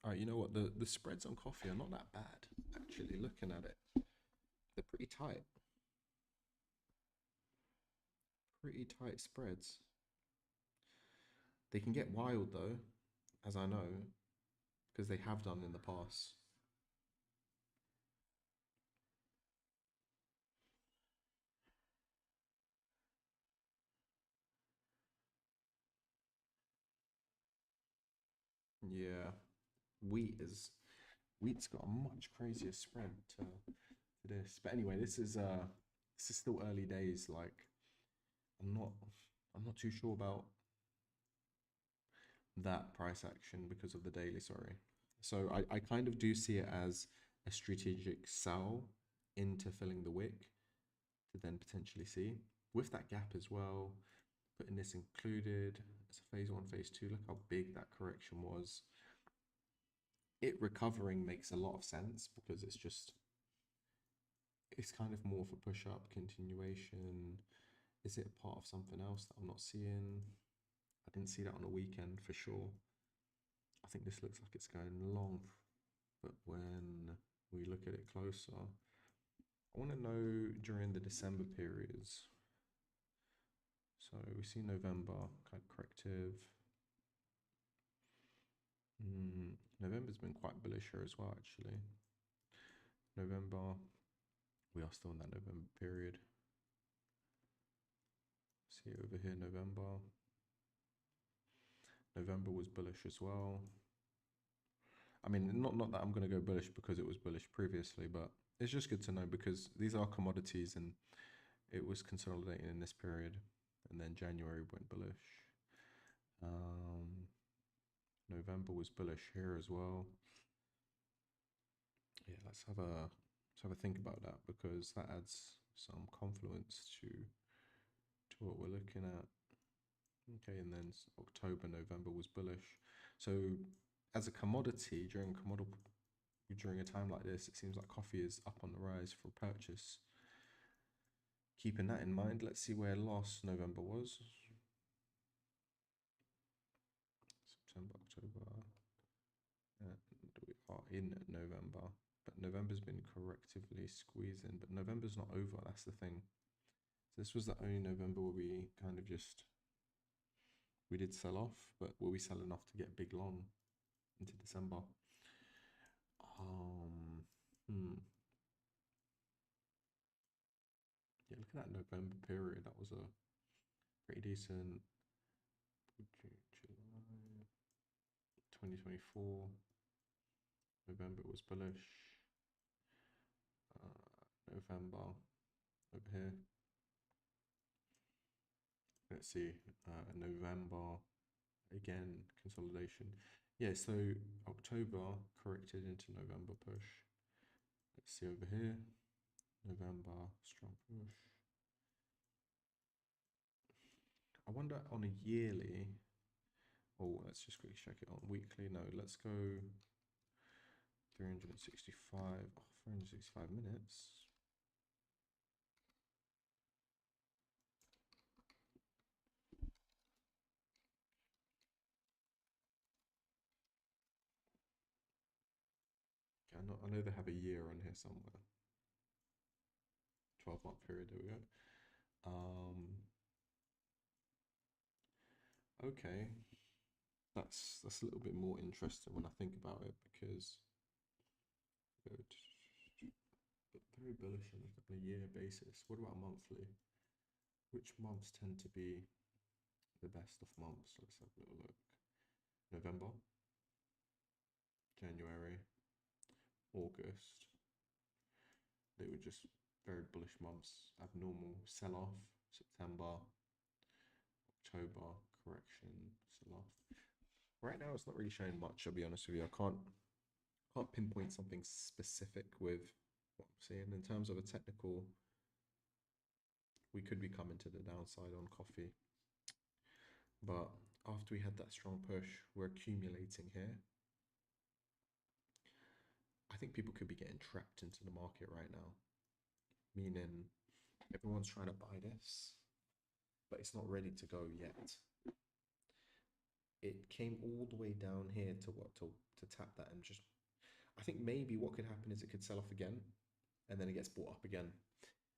A: All right, you know what? The spreads on coffee are not that bad, actually, looking at it. They're pretty tight. Pretty tight spreads. They can get wild though, as I know, because they have done in the past. Yeah, wheat's got a much crazier spread to this. But anyway, this is still early days. Like I'm not I'm not too sure about that price action because of the daily, sorry. So I kind of do see it as a strategic sell into filling the wick to then potentially see with that gap as well, putting this included as a phase one, phase two. Look how big that correction was. It recovering makes a lot of sense because it's kind of more for push up continuation. Is it part of something else that I'm not seeing? I didn't see that on a weekend for sure. I think this looks like it's going long, but when we look at it closer, I want to know during the December periods. So we see November kind of corrective. November's been quite bullish here as well, actually. November, we are still in that November period. See over here, November. November was bullish as well. I mean, not that I'm going to go bullish because it was bullish previously, but it's just good to know because these are commodities and it was consolidating in this period. And then January went bullish. November was bullish here as well. Yeah, let's have a think about that because that adds some confluence to what we're looking at. Okay, and then October, November was bullish. So as a commodity during a time like this, it seems like coffee is up on the rise for purchase. Keeping that in mind, let's see where last November was. September, October, and we are in November. But November's been correctively squeezing, but November's not over, that's the thing. So this was the only November where we kind of we did sell off, but were we sell enough to get big long into December? Yeah, look at that November period. That was a pretty decent July 2024. November was bullish. November over here. Let's see. November again consolidation. Yeah, so October corrected into November push. Let's see over here. November strong push. I wonder on a yearly. Oh, let's just quickly check it on weekly. No, let's go 365. Oh, 365 minutes. I know they have a year on here somewhere. 12-month period. There we go. Okay, that's a little bit more interesting when I think about it, because but very bullish on a year basis. What about monthly? Which months tend to be the best of months? Let's have a little look. November, January, August. They were just very bullish months. Abnormal sell-off. September, October, correction, sell-off. Right now, it's not really showing much. I'll be honest with you. I can't pinpoint something specific with what I'm seeing in terms of a technical. We could be coming to the downside on coffee, but after we had that strong push, we're accumulating here. I think people could be getting trapped into the market right now, meaning everyone's trying to buy this, but it's not ready to go yet. It came all the way down here to tap that, and just, I think maybe what could happen is it could sell off again, and then it gets bought up again,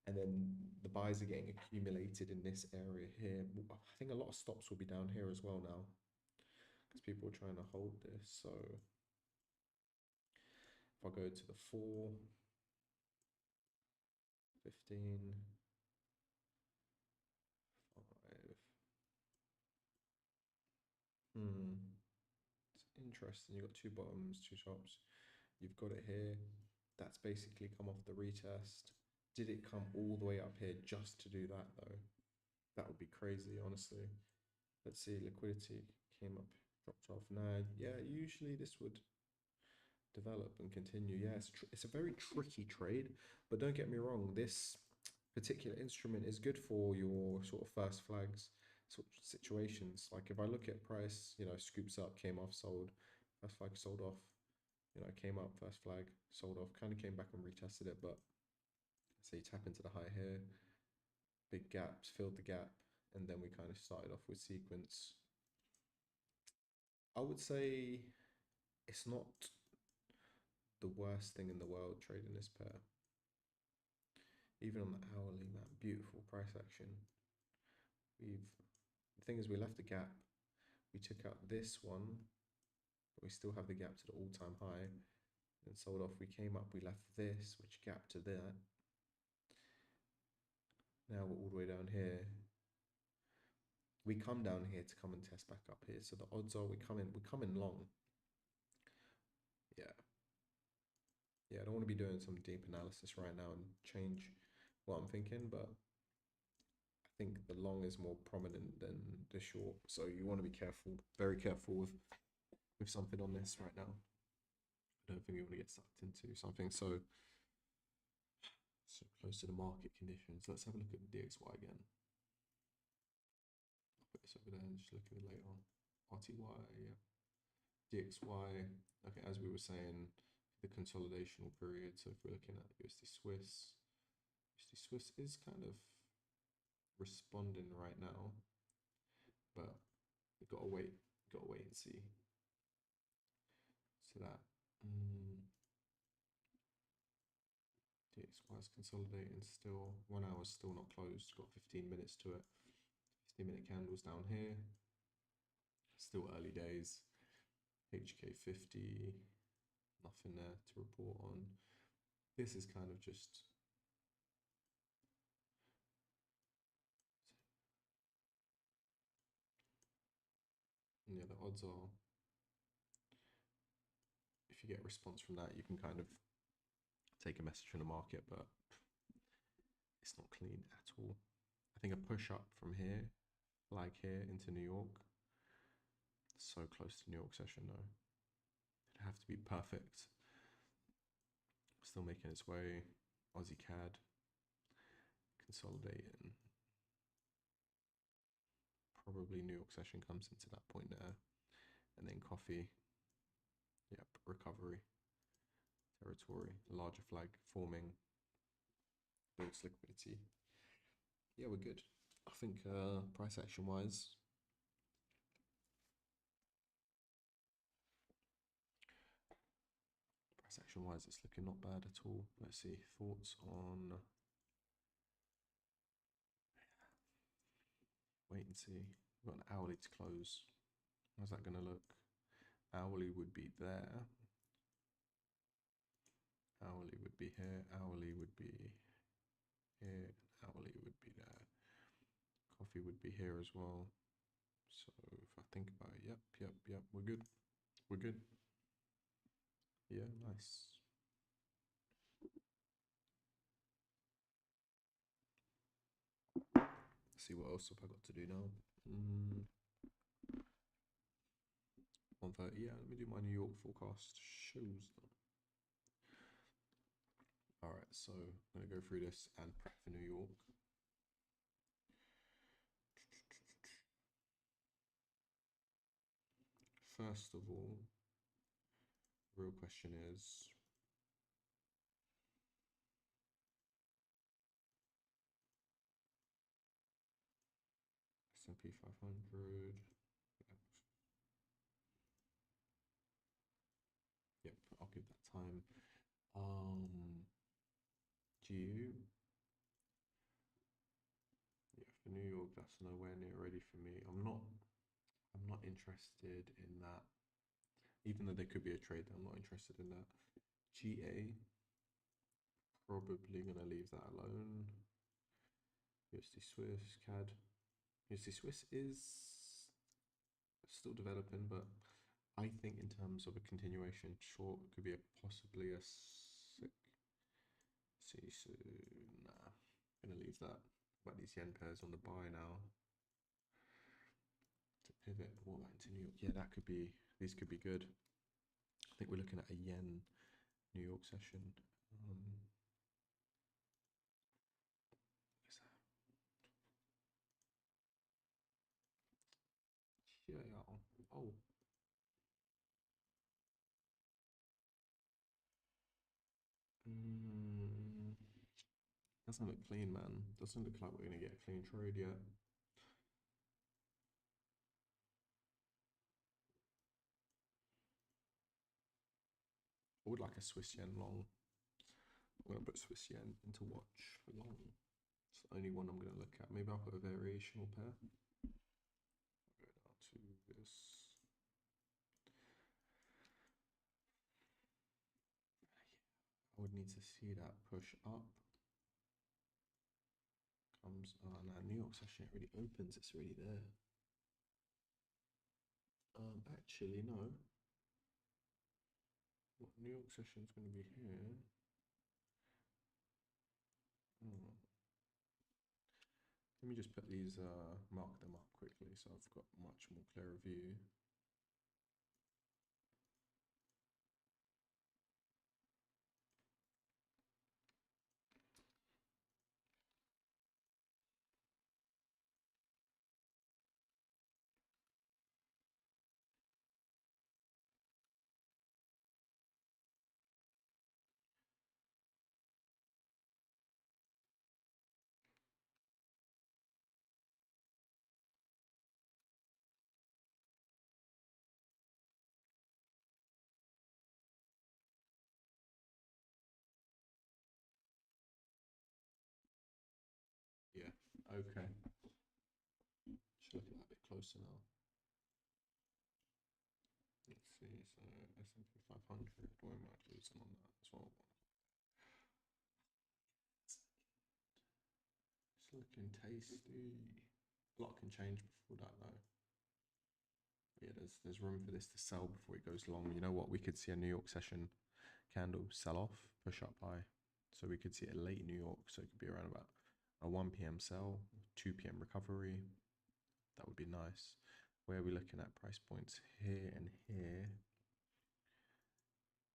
A: and then the buys are getting accumulated in this area here. I think a lot of stops will be down here as well now, because people are trying to hold this. So if I go to the 4, 15, 5. It's interesting. You've got 2 bottoms, 2 tops. You've got it here. That's basically come off the retest. Did it come all the way up here just to do that though? That would be crazy, honestly. Let's see, liquidity came up, dropped off. Nah, yeah, usually this would develop and continue. Yeah, it's a very tricky trade, but don't get me wrong, this particular instrument is good for your sort of first flags sort of situations. Like if I look at price, you know, scoops up, came off, sold, first flag sold off, you know, came up, first flag sold off, kind of came back and retested it, but so you tap into the high here, big gaps, filled the gap, and then we kind of started off with sequence. I would say it's not the worst thing in the world trading this pair. Even on the hourly, man, beautiful price action. The thing is, we left the gap. We took out this one, but we still have the gap to the all-time high. And sold off. We came up. We left this, which gap to that. Now we're all the way down here. We come down here to come and test back up here. So the odds are we come in long. Yeah. Yeah, I don't want to be doing some deep analysis right now and change what I'm thinking, but I think the long is more prominent than the short. So you want to be careful, very careful with something on this right now. I don't think you want to get sucked into something so close to the market conditions. Let's have a look at the DXY again. I'll put this over there and just look at it later on. RTY, yeah. DXY, okay, as we were saying, the consolidational period. So if we're looking at USD Swiss is kind of responding right now, but we've got to wait and see. So that DXY is consolidating still. 1 hour is still not closed. Got 15 minutes to it. 15-minute candles down here. Still early days. HK50. Nothing there to report on. This is kind of just yeah, the odds are if you get a response from that, you can kind of take a message from the market, but it's not clean at all. I think a push up from here, like here into New York, so close to New York session though. It'd have to be perfect. Still making its way. Aussie CAD consolidating. Probably New York session comes into that point there, and then coffee. Yep, recovery territory, larger flag forming, builds liquidity. Yeah, we're good. I think price action wise, Price action wise, it's looking not bad at all. Let's see, thoughts on, wait and see. We've got an hourly to close. How's that going to look? Hourly would be there. Hourly would be here. Hourly would be here. Hourly would be there. Coffee would be here as well. So if I think about it, yep, we're good. We're good. Yeah, nice. Let's see what else have I got to do now. 1:30. Yeah, let me do my New York forecast shows. All right, so I'm gonna go through this and prep for New York. First of all, the real question is, S&P 500. Yep, I'll give that time. GU. Yeah, for New York, that's nowhere near ready for me. I'm not interested in that. Even though there could be a trade, I'm not interested in that. GA, probably gonna leave that alone. USD Swiss, CAD. USD Swiss is still developing, but I think in terms of a continuation, short could be possibly a sick. See soon. Nah, gonna leave that. But these yen pairs on the buy now. To pivot all that into New York. Yeah, that could be. These could be good. I think we're looking at a yen New York session. Yeah. Oh. Doesn't look clean, man. Doesn't look like we're gonna get a clean trade yet. I would like a Swiss yen long. I'm gonna put Swiss yen into watch for long. It's the only one I'm gonna look at. Maybe I'll put a variational pair. I'll go down to this. I would need to see that push up. Comes on New York session, it really opens, it's really there. Actually, no. New York session is going to be here. Let me just put these, mark them up quickly so I've got much more clearer view. Yeah, okay. Just look at that a bit closer now. Let's see, so S&P 500, where am I losing on that as well? It's looking tasty. A lot can change before that though. Yeah, there's room for this to sell before it goes long. You know what? We could see a New York session candle sell off, push up high. So we could see it late New York. So it could be around about a 1 p.m. sell, 2 p.m. recovery. That would be nice. Where are we looking at price points? Here and here.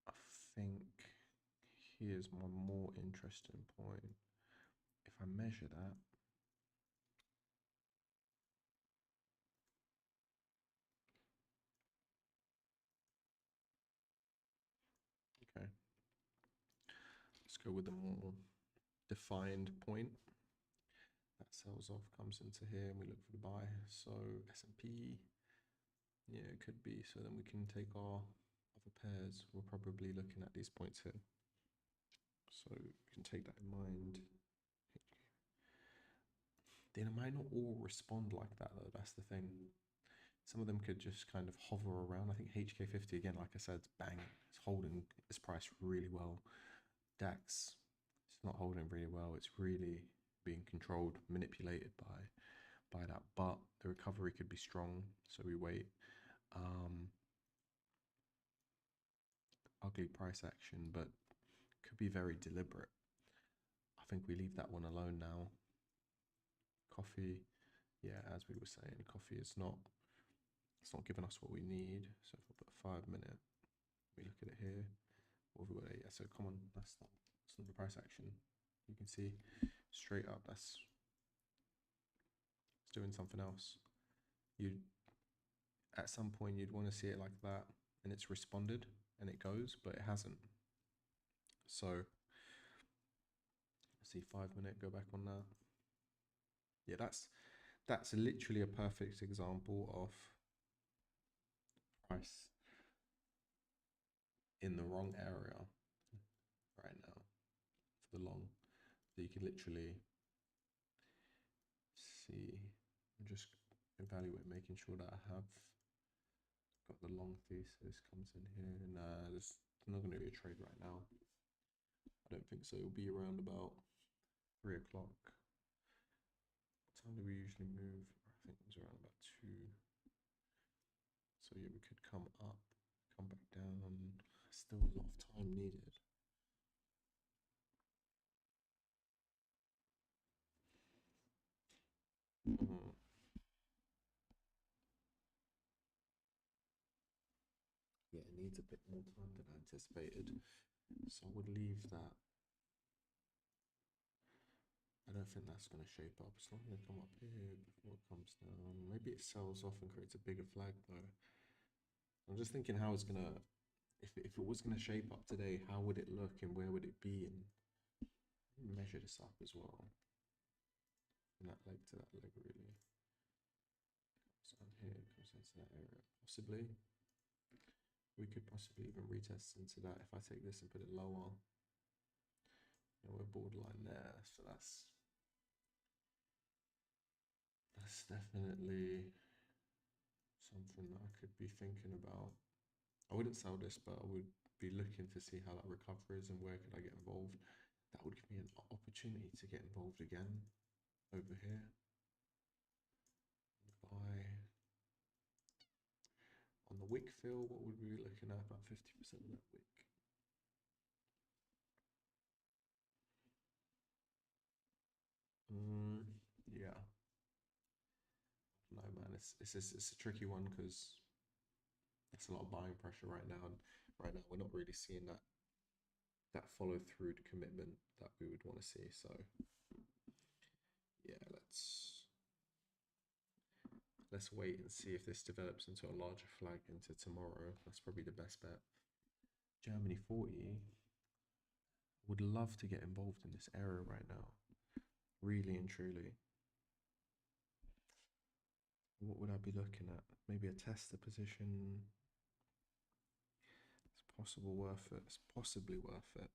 A: I think here's my more interesting point. If I measure that, okay, let's go with the more defined point. That sells off, comes into here, and we look for the buy. So S&P, yeah, it could be. So then we can take our for pairs, we're probably looking at these points here. So you can take that in mind. They might not all respond like that though, that's the thing. Some of them could just kind of hover around. I think HK50, again, like I said, bang, it's holding its price really well. DAX, it's not holding really well. It's really being controlled, manipulated by that. But the recovery could be strong, so we wait. Ugly price action, but could be very deliberate. I think we leave that one alone now. Coffee, yeah, as we were saying, coffee is not, it's not giving us what we need. So if we put 5 minute, we look at it here. What have we got here? Yeah, so come on, that's not the price action. You can see straight up, that's it's doing something else. You at some point you'd want to see it like that, and it's responded and it goes, but it hasn't. So see 5 minute, go back on that. Yeah, that's literally a perfect example of price in the wrong area right now for the long. So you can literally see, I'm just evaluate, making sure that I have got the long thesis comes in here. Nah, there's not going to be a trade right now. I don't think so. It'll be around about 3 o'clock. What time do we usually move? I think it was around about 2. So yeah, we could come up, come back down. Still a lot of time needed. Yeah, it needs a bit more time than anticipated. So I would leave that. I don't think that's going to shape up. It's not going to come up here before it comes down. Maybe it sells off and creates a bigger flag though. I'm just thinking how it's going to, if it was going to shape up today, how would it look and where would it be? And measure this up as well. From that leg to that leg really. So here, it comes into that area. Possibly. We could possibly even retest into that if I take this and put it lower. And we're borderline there, so that's definitely something that I could be thinking about. I wouldn't sell this, but I would be looking to see how that recovers and where could I get involved. That would give me an opportunity to get involved again over here. Buy on the wick fill, what would we be looking at? About 50% of that wick. Yeah. No man, it's a tricky one because it's a lot of buying pressure right now, and right now we're not really seeing that follow through to commitment that we would want to see. So yeah, let's wait and see if this develops into a larger flag into tomorrow. That's probably the best bet. Germany 40. Would love to get involved in this area right now, really and truly. What would I be looking at? Maybe a tester position. It's possible worth it. It's possibly worth it.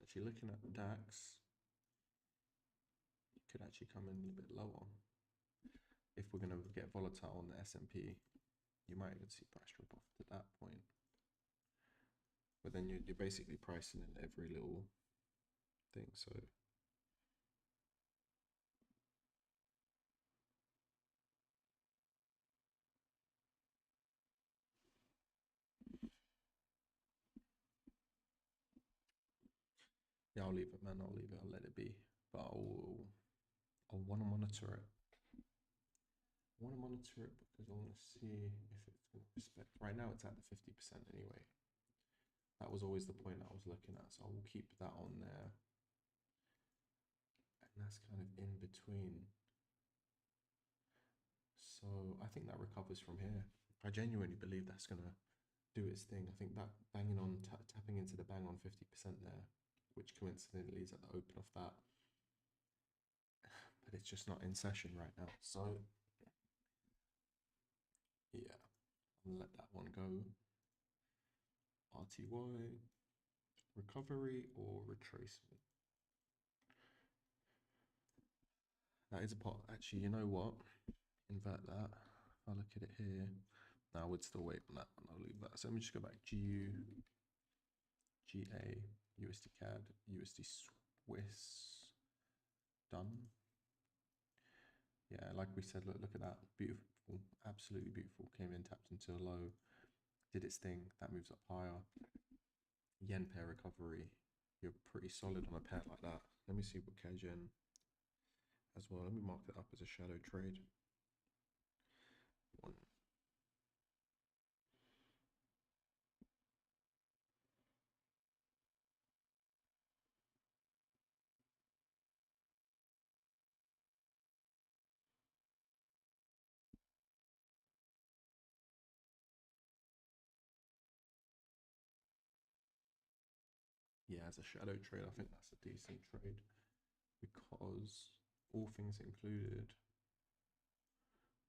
A: Actually, looking at DAX, it could actually come in a bit lower. If we're going to get volatile on the S&P, you might even see price drop off to that point. But then you're basically pricing in every little thing. So yeah, I'll leave it, man. I'll leave it. I'll let it be. But I'll want to monitor it. I want to monitor it because I want to see if it's going to respect. Right now, it's at the 50% anyway. That was always the point I was looking at, so I will keep that on there. And that's kind of in between. So I think that recovers from here. I genuinely believe that's going to do its thing. I think that banging on, tapping into the bang on 50% there, which coincidentally is at the open of that, but it's just not in session right now. So yeah, I'll let that one go. RTY, recovery or retracement. That is a pot. Actually, you know what? Invert that. If I look at it here, now I would still wait on that one. I'll leave that. So let me just go back. GU, GA, USD CAD, USD Swiss. Done. Yeah, like we said, look at that. Beautiful, absolutely beautiful. Came in, tapped into a low, did its thing. That moves up higher. Yen pair recovery. You're pretty solid on a pair like that. Let me see what Kajen as well. Let me mark that up as a shadow trade. One. Yeah, as a shadow trade, I think that's a decent trade because all things included,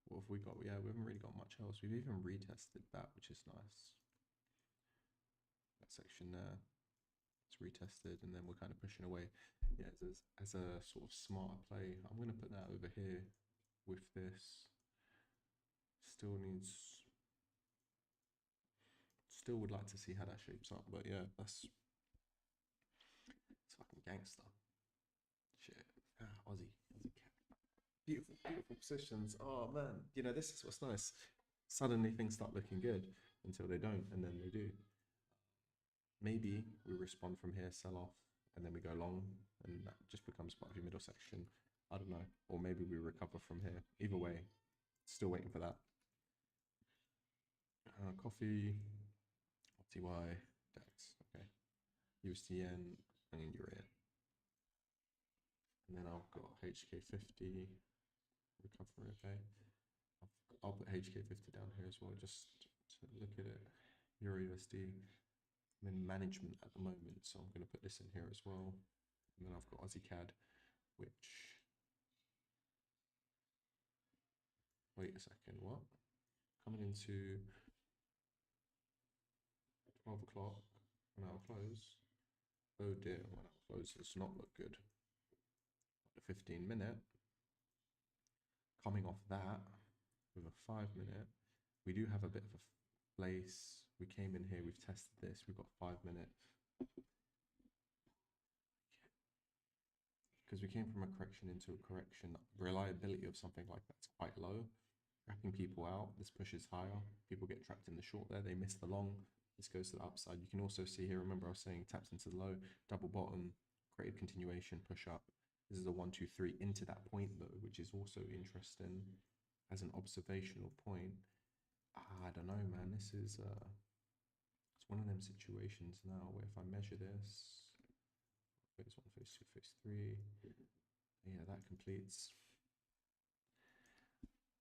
A: what have we got? Yeah, we haven't really got much else. We've even retested that, which is nice. That section there, it's retested, and then we're kind of pushing away. Yeah, as a sort of smart play, I'm going to put that over here with this. Still would like to see how that shapes up, but yeah, it's fucking gangster. Shit. Aussie cat. Beautiful, beautiful positions. Oh man, you know, this is what's nice. Suddenly things start looking good until they don't, and then they do. Maybe we respond from here, sell off, and then we go long, and that just becomes part of your middle section. I don't know. Or maybe we recover from here. Either way, still waiting for that. Coffee, TY, DEX, okay. USDN and Euro. And then I've got HK50 recovery, okay. I'll put HK50 down here as well, just to look at it. Euro USD. I'm in management at the moment, so I'm going to put this in here as well. And then I've got Aussie CAD, which, wait a second, what? Coming into 12 o'clock, 1 hour close. Oh dear, 1 hour close does not look good. The 15-minute, coming off that with a 5-minute, we do have a bit of a place. We came in here, we've tested this, we've got 5-minute. Because we came from a correction into a correction, reliability of something like that's quite low. Wrapping people out, this pushes higher. People get trapped in the short there, they miss the long. This goes to the upside. You can also see here, remember I was saying taps into the low, double bottom, creative continuation, push up. This is a 1, 2, 3 into that point though, which is also interesting as an observational point. I don't know, man. This is it's one of them situations now where if I measure this, phase 1, phase 2, phase 3, yeah, that completes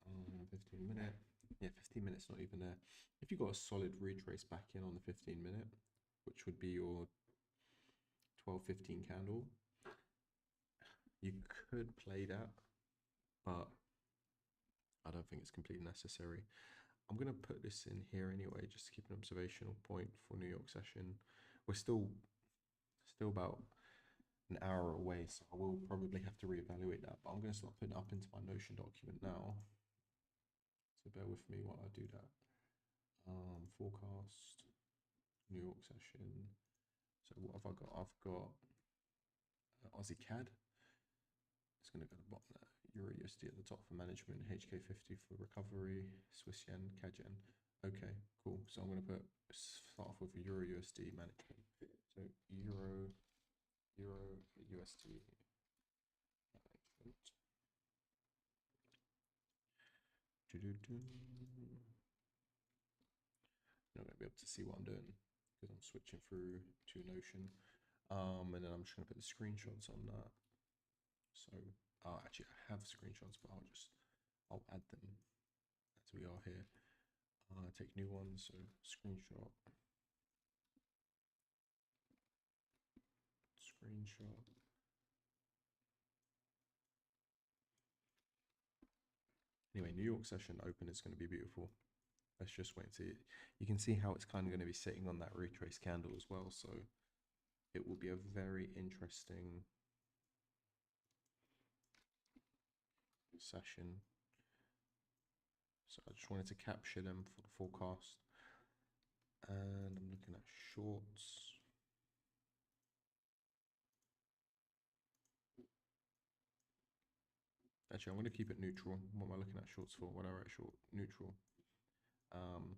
A: 15-minute. Yeah, 15 minutes not even there. If you got a solid retrace back in on the 15-minute, which would be your 12-15 candle, you could play that, but I don't think it's completely necessary. I'm going to put this in here anyway, just to keep an observational point for New York session. We're still about an hour away, so I will probably have to reevaluate that, but I'm going to start putting it up into my Notion document now. So bear with me while I do that. Forecast, New York session. So what have I got? I've got Aussie CAD. It's going to go to the bottom there. Euro USD at the top for management, HK50 for recovery, Swiss yen, CAD yen. Okay, cool. So I'm going to start off with Euro USD management. So Euro USD management. You're not going to be able to see what I'm doing because I'm switching through to Notion. And then I'm just going to put the screenshots on that. So actually I have screenshots, but I'll add them as we are here. Take new ones, so screenshot, screenshot. Anyway, New York session open is going to be beautiful. Let's just wait and see. You can see how it's kind of going to be sitting on that retrace candle as well, so it will be a very interesting session. So I just wanted to capture them for the forecast. And I'm looking at shorts. Actually, I'm going to keep it neutral. What am I looking at shorts for? When I write short, neutral. And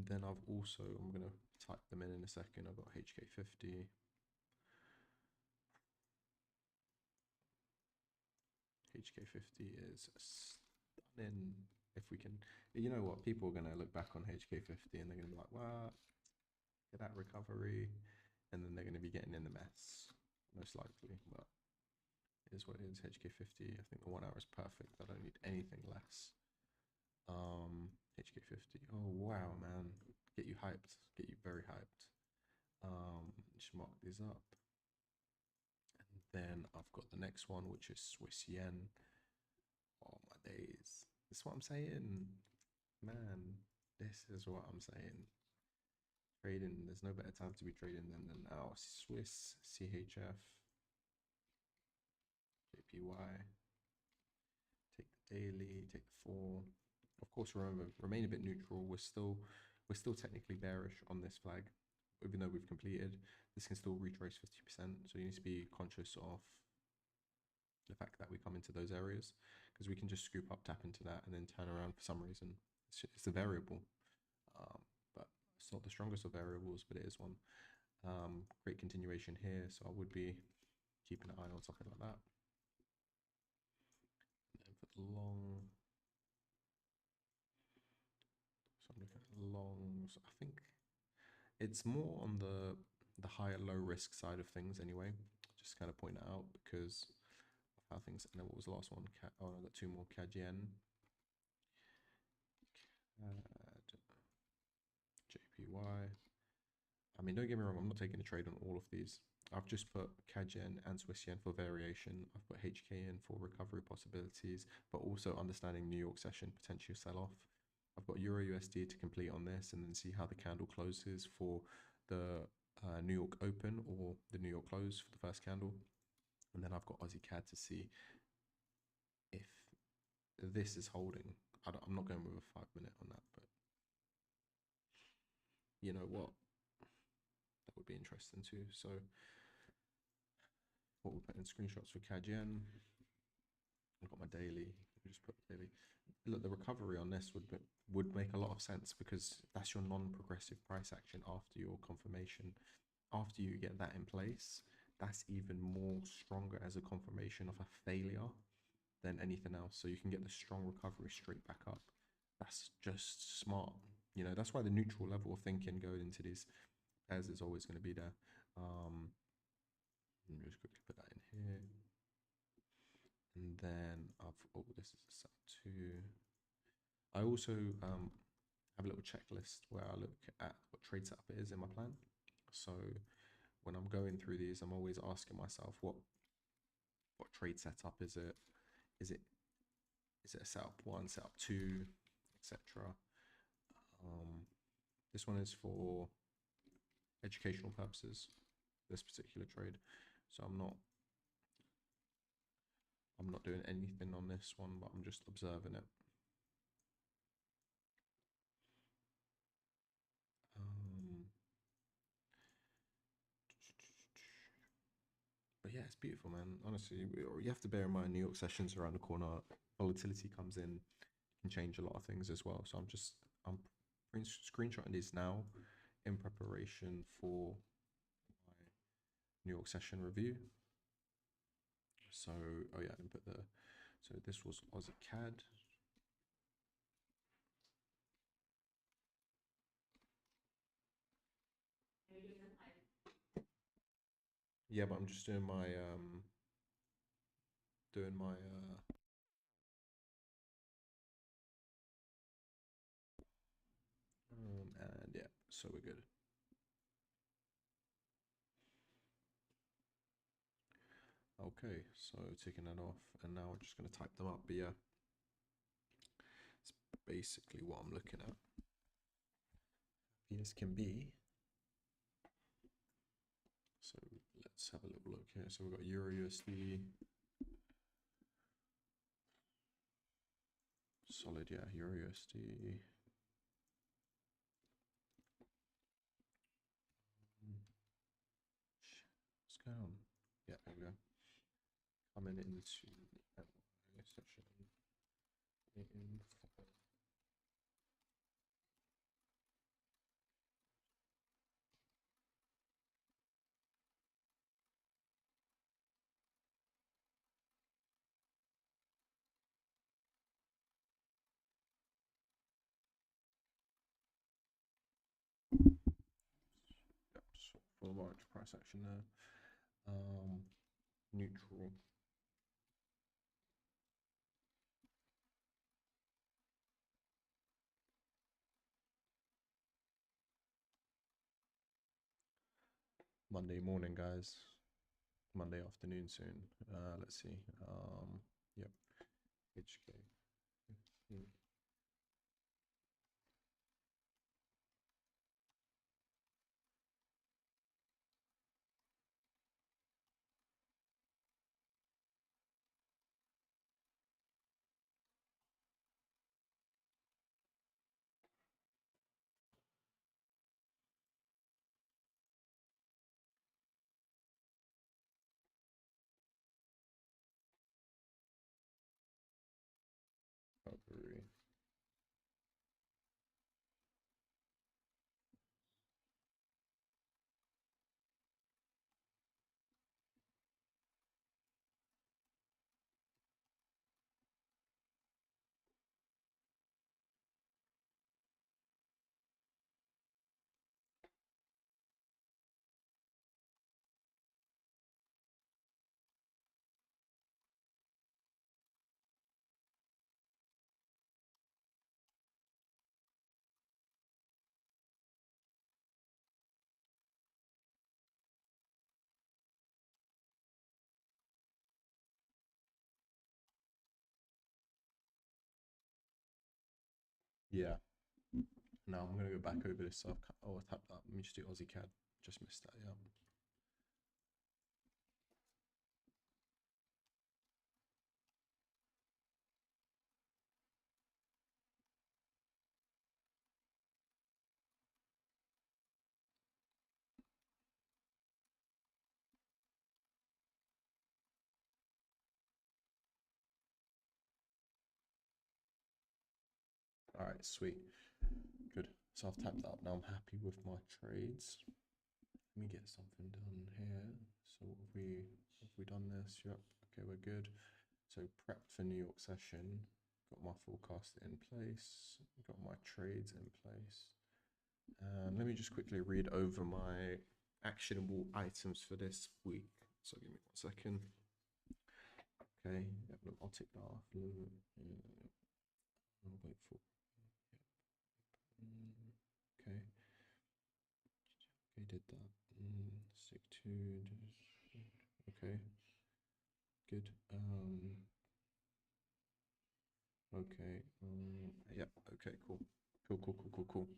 A: then I'm going to type them in a second. I've got HK50. HK50 is stunning. If we can, you know what, people are going to look back on HK50 and they're going to be like, what? Get that recovery. And then they're going to be getting in the mess, most likely. But it is what it is. HK50, I think the 1 hour is perfect. I don't need anything less. HK50, oh wow, man. Get you hyped, get you very hyped. Just mark these up. And then I've got the next one, which is Swiss yen. Oh my days. This is what I'm saying. Man, this is what I'm saying. Trading, there's no better time to be trading than now. Swiss, CHF, JPY. Take the daily, take the 4. Of course, remember, remain a bit neutral. We're still technically bearish on this flag. Even though we've completed, this can still retrace 50%. So you need to be conscious of the fact that we come into those areas, because we can just scoop up, tap into that, and then turn around for some reason. It's a variable, but it's not the strongest of variables, but it is one. Great continuation here, so I would be keeping an eye on something like that. And then for the long, so I'm looking at longs. I think it's more on the higher low risk side of things anyway. Just kind of point it out because of how things. And then what was the last one? Oh, I got 2 more. CAD yen, JPY. I mean, don't get me wrong, I'm not taking a trade on all of these. I've just put CAD yen and Swiss yen for variation. I've put HK in for recovery possibilities, but also understanding New York session potential sell-off. I've got Euro USD to complete on this and then see how the candle closes for the New York open or the New York close for the first candle. And then I've got Aussie CAD to see if this is holding. I'm not going with a 5-minute on that, but you know what? That would be interesting too. So what we're putting in screenshots for CAD yen. I've got my daily. Just put daily. Look, the recovery on this would make a lot of sense because that's your non-progressive price action after your confirmation. After you get that in place, that's even more stronger as a confirmation of a failure than anything else. So you can get the strong recovery straight back up. That's just smart. You know, that's why the neutral level of thinking going into these pairs is always going to be there. Let me just quickly put that in here. And then oh, this is a set 2. I also have a little checklist where I look at what trade setup it is in my plan. So when I'm going through these, I'm always asking myself, what trade setup is it? Is it a setup 1, setup 2, etc. This one is for educational purposes, this particular trade. So I'm not doing anything on this one, but I'm just observing it. But yeah, it's beautiful, man. Honestly, you have to bear in mind New York sessions around the corner. Volatility comes in, can change a lot of things as well. So I'm screenshotting these now in preparation for my New York session review. So, oh yeah, I didn't put so this was Aussie CAD. Yeah, but I'm just doing my So we're good. Okay, so taking that off, and now we're just going to type them up. But yeah, it's basically what I'm looking at. Venus can be. So let's have a little look here. So we've got Euro USD. Solid, yeah, Euro USD. What's going on? Yeah, there we go. Coming into session. Yep, so full large price action there. Neutral. Monday morning, guys. Monday afternoon soon. Let's see. Yep. HK. Recovery. Yeah. Now I'm gonna go back over this. So I tapped that. Let me just do Aussie CAD. Just missed that. Yeah. All right. Sweet. Good. So I've tapped that. Now I'm happy with my trades. Let me get something done here. So have we done this? Yep. Okay, we're good. So prepped for New York session. Got my forecast in place. Got my trades in place. And let me just quickly read over my actionable items for this week. So give me 1 second. Okay, yep, look, I'll tick that off. I'll wait for. Okay. Okay, did that. Stick to. Okay. Good. Okay. Yeah. Okay. Cool. Cool. Cool. Cool. Cool. Cool.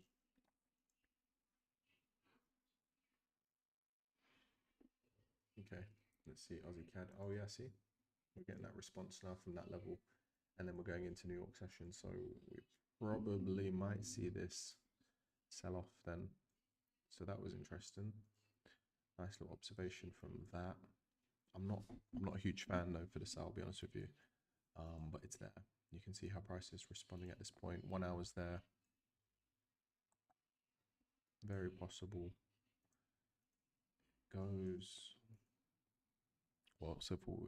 A: Okay. Let's see. Aussie CAD. Oh yeah. See, we're getting that response now from that level, and then we're going into New York session. So we probably might see this sell off then. So that was interesting. Nice little observation from that. I'm not a huge fan though for the sell. I'll be honest with you. But it's there. You can see how price is responding at this point. 1 hour's there. Very possible. Goes. Well, so for what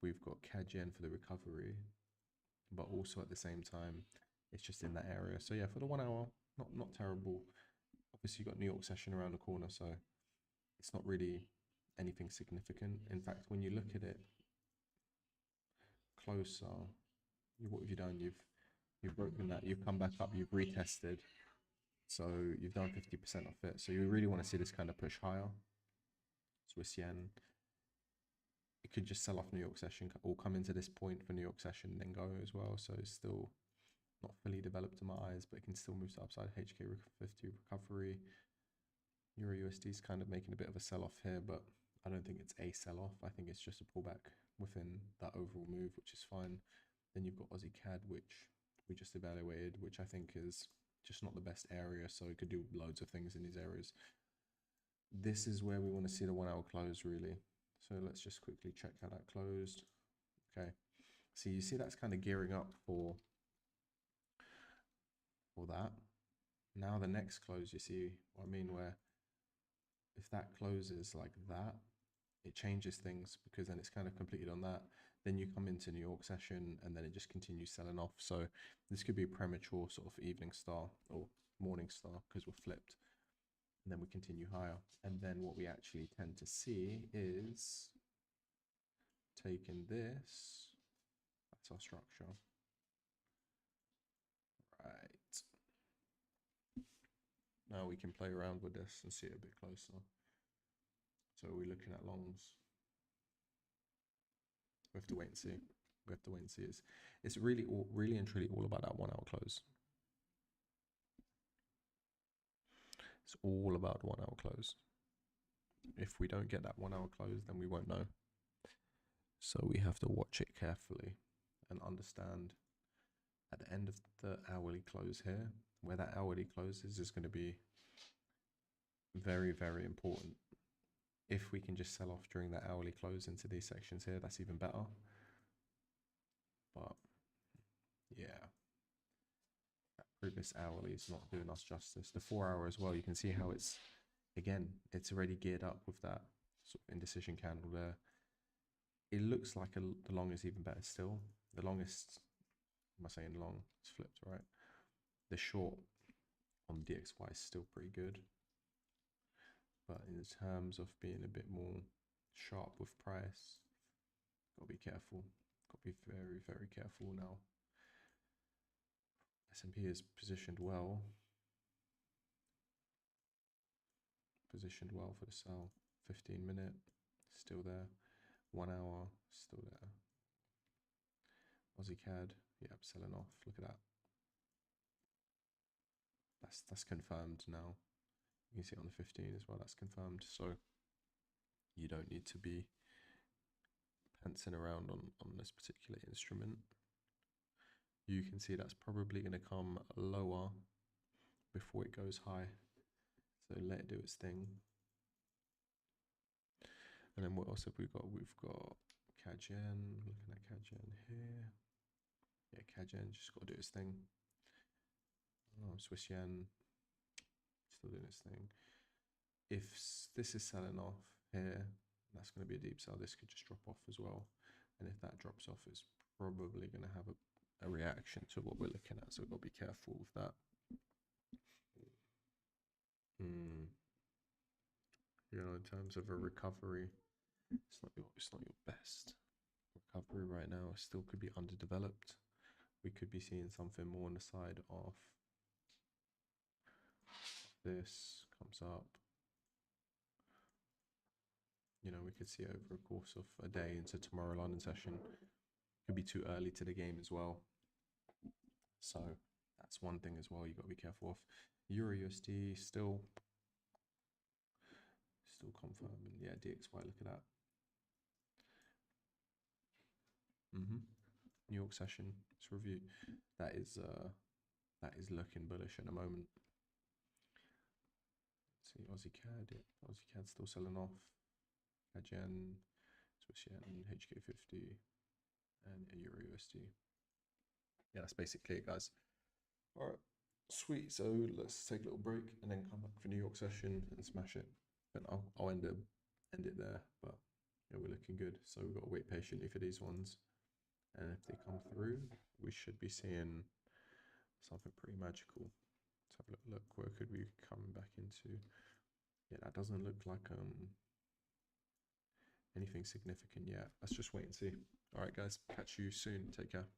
A: we've got CAD Yen for the recovery, but also at the same time, it's just in that area. So yeah, for the 1 hour, not terrible. Obviously, you've got New York session around the corner, so it's not really anything significant. In fact, when you look at it closer, what have you done? You've broken that. You've come back up. You've retested. So you've done 50% off it. So you really want to see this kind of push higher. Swiss yen. It could just sell off New York session or come into this point for New York session and then go as well. So it's still not fully developed in my eyes, but it can still move to upside. HK50 recovery. Euro USD is kind of making a bit of a sell off here, but I don't think it's a sell off. I think it's just a pullback within that overall move, which is fine. Then you've got Aussie CAD, which we just evaluated, which I think is just not the best area. So it could do loads of things in these areas. This is where we want to see the 1 hour close, really. So let's just quickly check how that closed. Okay. So you see that's kind of gearing up for that. Now the next close, you see what I mean, where if that closes like that, it changes things because then it's kind of completed on that. Then you come into New York session and then it just continues selling off. So this could be a premature sort of evening star or morning star because we're flipped. And then we continue higher. And then what we actually tend to see is taking this, that's our structure. Right. Now we can play around with this and see it a bit closer. So we're looking at longs. We have to wait and see. We have to wait and see. It's really and truly all about that 1 hour close. It's all about 1 hour close. If we don't get that 1 hour close, then we won't know. So we have to watch it carefully and understand at the end of the hourly close here, where that hourly close is going to be very, very important. If we can just sell off during that hourly close into these sections here, that's even better. But yeah, that previous hourly is not doing us justice. The 4 hour as well, you can see how it's, again, it's already geared up with that sort of indecision candle there. It looks like the long is even better still. The longest, am I saying long? It's flipped, right? The short on DXY is still pretty good. But in terms of being a bit more sharp with price, gotta be careful. Gotta be very, very careful now. S&P is positioned well. Positioned well for the sell. 15-minute, still there. 1 hour, still there. Aussie CAD, yep, selling off. Look at that. That's confirmed now. You can see it on the 15 as well, that's confirmed. So you don't need to be pantsing around on this particular instrument. You can see that's probably going to come lower before it goes high. So let it do its thing. And then what else have we got? We've got CAD-Yen, looking at CAD-Yen here. Yeah, CAD-Yen just got to do its thing. Swiss yen, still doing its thing. If this is selling off here, that's going to be a deep sell. This could just drop off as well. And if that drops off, it's probably going to have a reaction to what we're looking at. So we've got to be careful with that. You know, in terms of a recovery, it's not your best recovery right now. It still could be underdeveloped. We could be seeing something more on the side of this comes up. You know, we could see over a course of a day into tomorrow London session. Could be too early to the game as well. So that's one thing as well you got to be careful of. Euro USD still confirming. Yeah, DXY, look at that. New York session, let's review. That is looking bullish at the moment. Let's see, Aussie CAD, yeah, Aussie CAD still selling off. CAD-Yen, Swiss yen, HK50, and a Euro USD. Yeah, that's basically it, guys. All right, sweet. So let's take a little break and then come back for New York session and smash it. But I'll end it there. But yeah, we're looking good. So we've got to wait patiently for these ones. And if they come through, we should be seeing something pretty magical. Let's have a look. Where could we come back into? Yeah, that doesn't look like anything significant yet. Let's just wait and see. All right, guys. Catch you soon. Take care.